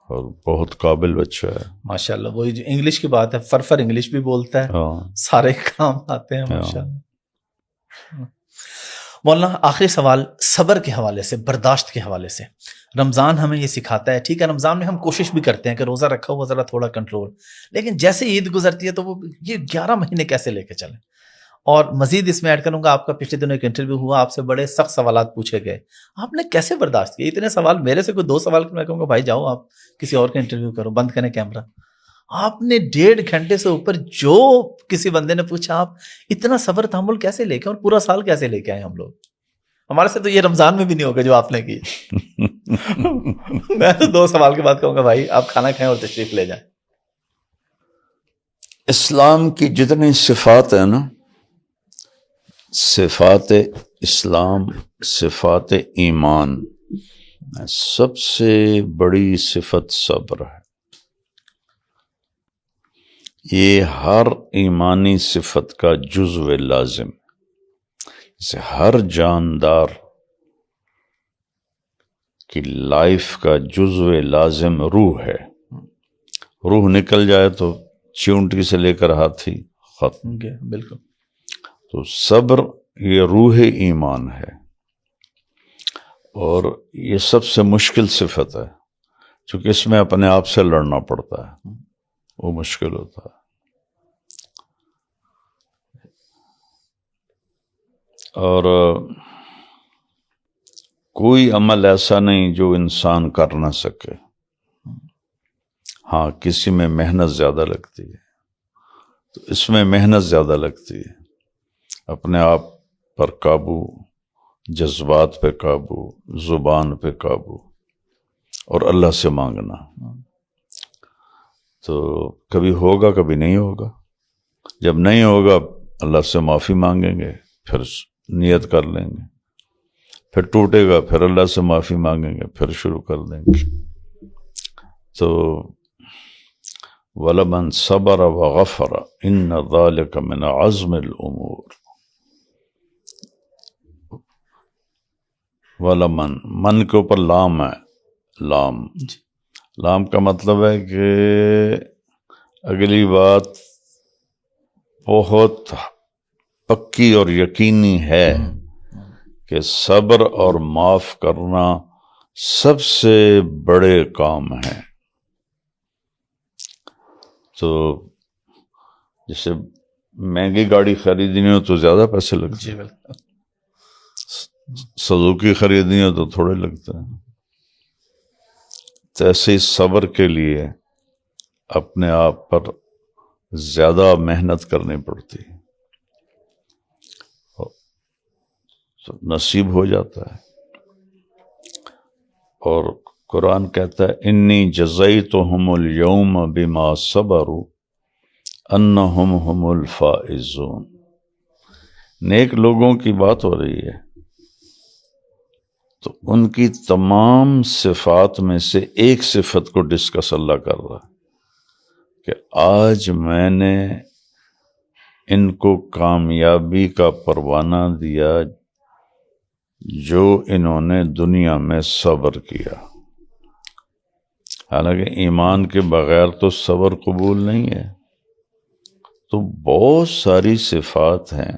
اور بہت قابل بچہ ہے. ماشاء اللہ. وہی جو انگلش کی بات ہے، فر انگلش بھی بولتا ہے، ہاں سارے کام آتے ہیں ماشاء اللہ. مولانا آخری سوال صبر کے حوالے سے، برداشت کے حوالے سے. رمضان ہمیں یہ سکھاتا ہے، ٹھیک ہے رمضان میں ہم کوشش بھی کرتے ہیں کہ روزہ رکھا ہوا ذرا تھوڑا کنٹرول، لیکن جیسے عید گزرتی ہے تو وہ یہ 11 مہینے کیسے لے کے چلیں. اور مزید اس میں ایڈ کروں گا، آپ کا پچھلے دنوں ایک انٹرویو ہوا، آپ سے بڑے سخت سوالات پوچھے گئے، آپ نے کیسے برداشت کیے اتنے سوال؟ میرے سے کوئی 2 سوال میں کہوں گا بھائی جاؤ آپ کسی اور کا انٹرویو کرو، بند کریں کیمرہ. آپ نے 1.5 گھنٹے سے اوپر جو کسی بندے نے پوچھا، آپ اتنا صبر تحمل کیسے لے کے اور پورا سال کیسے لے کے آئے؟ ہم لوگ، ہمارے سے تو یہ رمضان میں بھی نہیں ہوگا جو آپ نے کی. میں تو 2 سوال کے بعد کہوں گا بھائی آپ کھانا کھائیں اور تشریف لے جائیں. اسلام کی جتنی صفات ہیں نا، صفات اسلام، صفات ایمان، سب سے بڑی صفت صبر ہے. یہ ہر ایمانی صفت کا جزو لازم ہے. جیسے ہر جاندار کی لائف کا جزو لازم روح ہے. روح نکل جائے تو چیونٹی سے لے کر ہاتھی ختم. بالکل. تو صبر یہ روح ایمان ہے، اور یہ سب سے مشکل صفت ہے، چونکہ اس میں اپنے آپ سے لڑنا پڑتا ہے، وہ مشکل ہوتا ہے. اور کوئی عمل ایسا نہیں جو انسان کر نہ سکے. ہاں کسی میں محنت زیادہ لگتی ہے، تو اس میں محنت زیادہ لگتی ہے. اپنے آپ پر قابو، جذبات پہ قابو، زبان پہ قابو، اور اللہ سے مانگنا. تو کبھی ہوگا کبھی نہیں ہوگا. جب نہیں ہوگا اللہ سے معافی مانگیں گے، پھر نیت کر لیں گے، پھر ٹوٹے گا پھر اللہ سے معافی مانگیں گے، پھر شروع کر دیں گے. تو وَلَمَنْ صَبَرَ وَغَفَرَ إِنَّ ذَلِكَ مِنْ عَزْمِ الْأُمُورِ. وَلَمَنْ، من کے اوپر لام ہے. لام کا مطلب ہے کہ اگلی بات بہت پکی اور یقینی ہے کہ صبر اور معاف کرنا سب سے بڑے کام ہیں. تو جیسے مہنگی گاڑی خریدنی ہو تو زیادہ پیسے لگتے ہیں، سزوکی خریدنی ہو تو تھوڑے لگتے ہیں. تو ایسے ہی صبر کے لیے اپنے آپ پر زیادہ محنت کرنی پڑتی ہے، تو نصیب ہو جاتا ہے. اور قرآن کہتا ہے انی جزیتہم اليوم بما صبروا انہم هم الفائزون. نیک لوگوں کی بات ہو رہی ہے، تو ان کی تمام صفات میں سے ایک صفت کو ڈسکس اللہ کر رہا ہے کہ آج میں نے ان کو کامیابی کا پروانہ دیا جو انہوں نے دنیا میں صبر کیا. حالانکہ ایمان کے بغیر تو صبر قبول نہیں ہے. تو بہت ساری صفات ہیں،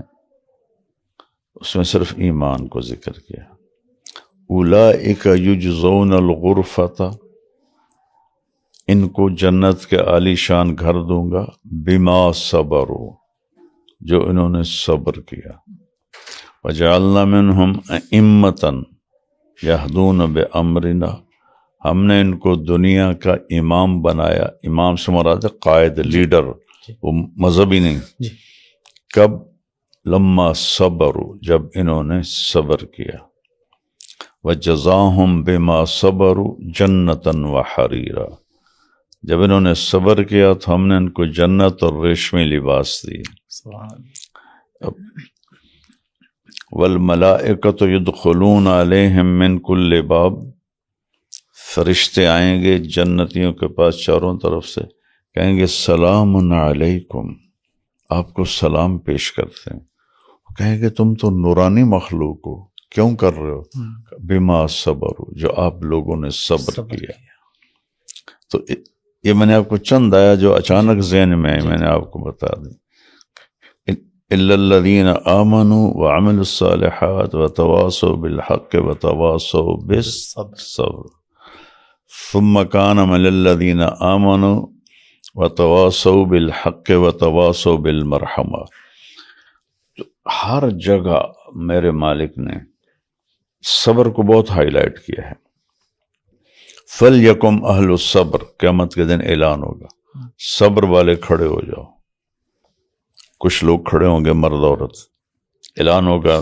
اس میں صرف ایمان کو ذکر کیا. اولئک یجزون الغرفۃ، ان کو جنت کے عالی شان گھر دوں گا، بما صبروا، جو انہوں نے صبر کیا. وجعلنا منہم ائمۃ یہدون بامرنا، ہم نے ان کو دنیا کا امام بنایا. امام سے مراد ہے قائد، لیڈر، وہ مذہبی نہیں. جی. کب؟ لما صبروا، جب انہوں نے صبر کیا. وجزاہم بما صبروا جنتا وحریرا، جب انہوں نے صبر کیا تو ہم نے ان کو جنت اور ریشمی لباس دی. والملائکۃ یدخلون علیہم من کل باب، فرشتے آئیں گے جنتیوں کے پاس چاروں طرف سے، کہیں گے سلام علیکم، آپ کو سلام پیش کرتے ہیں. کہیں گے تم تو نورانی مخلوق ہو، کیوں کر رہے ہو؟ بما صبر، جو آپ لوگوں نے صبر کیا. تو یہ میں نے آپ کو چند آیا جو اچانک ذہن میں آئی، میں نے آپ کو بتا دی. الا الذین آمنوا وعملوا الصالحات وتواصوا بالحق وتواصوا بالصبر ثم كان من الذین آمنوا وتواصوا بالحق وتواصوا بالمرحمہ. ہر جگہ میرے مالک نے صبر کو بہت ہائی لائٹ کیا ہے. فَلْيَكُمْ أَهْلُ الصَّبْرِ، قیامت کے دن اعلان ہوگا صبر والے کھڑے ہو جاؤ. کچھ لوگ کھڑے ہوں گے، مرد عورت، اعلان ہوگا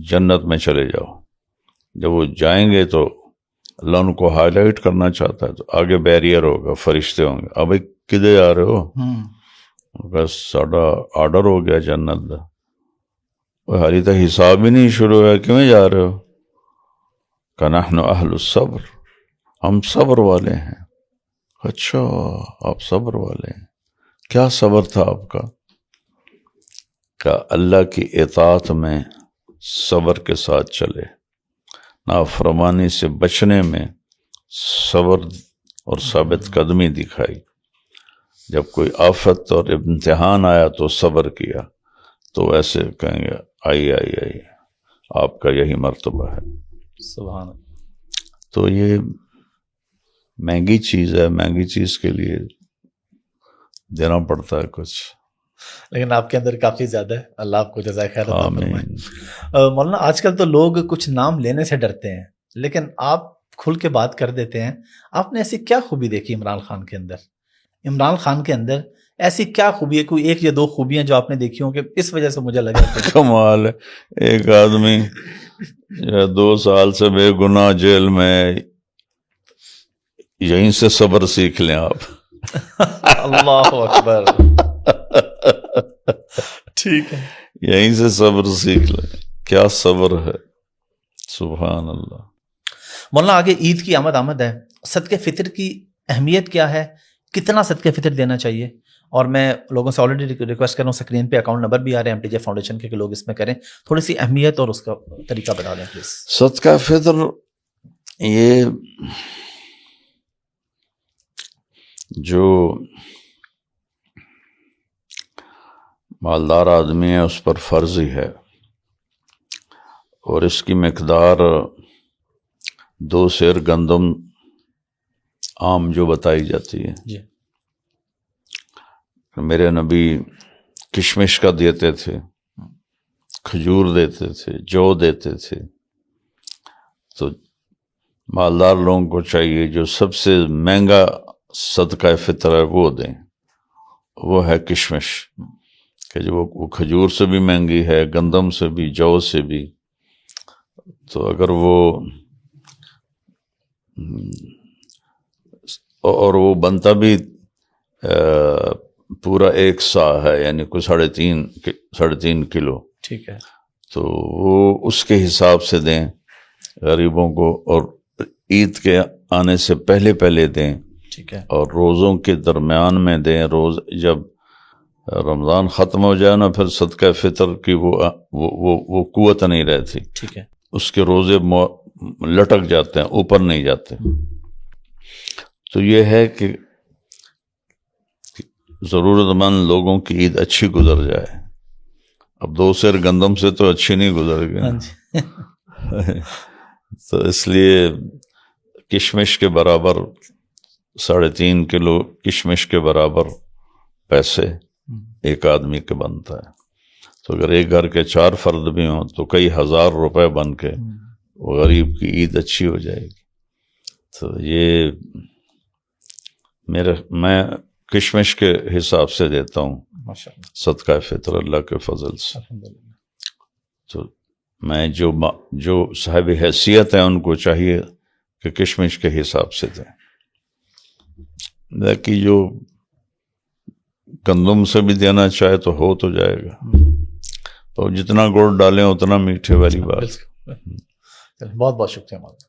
جنت میں چلے جاؤ. جب وہ جائیں گے تو اللہ ان کو ہائی لائٹ کرنا چاہتا ہے، تو آگے بیریئر ہوگا، فرشتے ہوں گے. اب کدھر جا رہے ہو؟ بس ساڈا آرڈر ہو گیا جنت دا، حالی تک حساب ہی نہیں شروع ہوا، کیوں جا رہے ہو؟ کہ نحن اہل الصبر، ہم صبر والے ہیں. اچھا آپ صبر والے ہیں، کیا صبر تھا آپ کا؟ کہ اللہ کی اطاعت میں صبر کے ساتھ چلے، نافرمانی سے بچنے میں صبر اور ثابت قدمی دکھائی. جب کوئی آفت اور امتحان آیا تو صبر کیا، تو ایسے کہیں گے آئی آپ کا یہی مرتبہ ہے. سبحان اللہ. تو یہ مہنگی چیز ہے، مہنگی چیز کے لیے دینا پڑتا ہے کچھ، لیکن آپ کے اندر کافی زیادہ ہے. اللہ آپ کو جزائے خیر عطا آمین. فرمائے. مولانا آج کل تو لوگ کچھ نام لینے سے ڈرتے ہیں، لیکن آپ کھل کے بات کر دیتے ہیں. آپ نے ایسی کیا خوبی دیکھی عمران خان کے اندر؟ عمران خان کے اندر ایسی کیا خوبی ہے، کوئی ایک یا دو خوبیاں جو آپ نے دیکھی ہوں کہ اس وجہ سے مجھے لگا کہ کمال ہے. ایک آدمی 2 سال سے بے گناہ جیل میں، یہیں سے صبر سیکھ لیں آپ. اللہ اکبر. ٹھیک ہے، یہیں سے صبر سیکھ لیں. کیا صبر ہے، سبحان اللہ. مولانا آگے عید کی آمد ہے، صدقہ فطر کی اہمیت کیا ہے؟ کتنا صدقہ فطر دینا چاہیے؟ اور میں لوگوں سے آلریڈی ریکویسٹ کر رہا ہوں، اسکرین پہ اکاؤنٹ نمبر بھی آ رہے ہیں MTJ فاؤنڈیشن کے، کہ لوگ اس میں کریں. تھوڑی سی اہمیت اور اس کا طریقہ بتا دیں پلیز. صدقہ فطر یہ جو مالدار آدمی ہے اس پر فرض ہی ہے، اور اس کی مقدار 2 سیر گندم عام جو بتائی جاتی ہے. جی. میرے نبی کشمش کا دیتے تھے، کھجور دیتے تھے، جو دیتے تھے. تو مالدار لوگوں کو چاہیے جو سب سے مہنگا صدقہ فطر ہے وہ دیں، وہ ہے کشمش، کہ جو وہ کھجور سے بھی مہنگی ہے، گندم سے بھی، جو سے بھی. تو اگر وہ اور وہ بنتا بھی پورا 1 سا ہے، یعنی کوئی 3.5 کلو. ٹھیک ہے. تو وہ اس کے حساب سے دیں غریبوں کو، اور عید کے آنے سے پہلے دیں. ٹھیک ہے. اور روزوں کے درمیان میں دیں. روز جب رمضان ختم ہو جائے نا، پھر صدقہ فطر کی وہ قوت نہیں رہتی. ٹھیک ہے. اس کے روزے لٹک جاتے ہیں، اوپر نہیں جاتے. تو یہ ہے کہ ضرورت مند لوگوں کی عید اچھی گزر جائے. اب 2 سیر گندم سے تو اچھی نہیں گزر گئی. تو اس لیے کشمش کے برابر 3.5 کلو کشمش کے برابر پیسے ایک آدمی کے بنتا ہے. تو اگر ایک گھر کے 4 فرد بھی ہوں تو کئی ہزار روپے بن کے وہ غریب کی عید اچھی ہو جائے گی. تو یہ میں کشمش کے حساب سے دیتا ہوں ماشاءاللہ صدقہ فطر اللہ کے فضل سے. الحمدللہ. تو میں جو صاحب حیثیت ہیں ان کو چاہیے کہ کشمش کے حساب سے دیں. لیکن جو گندم سے بھی دینا چاہے تو ہو تو جائے گا، تو جتنا گڑ ڈالیں اتنا میٹھے والی بات. چلیں، بہت بہت شکریہ مولانا.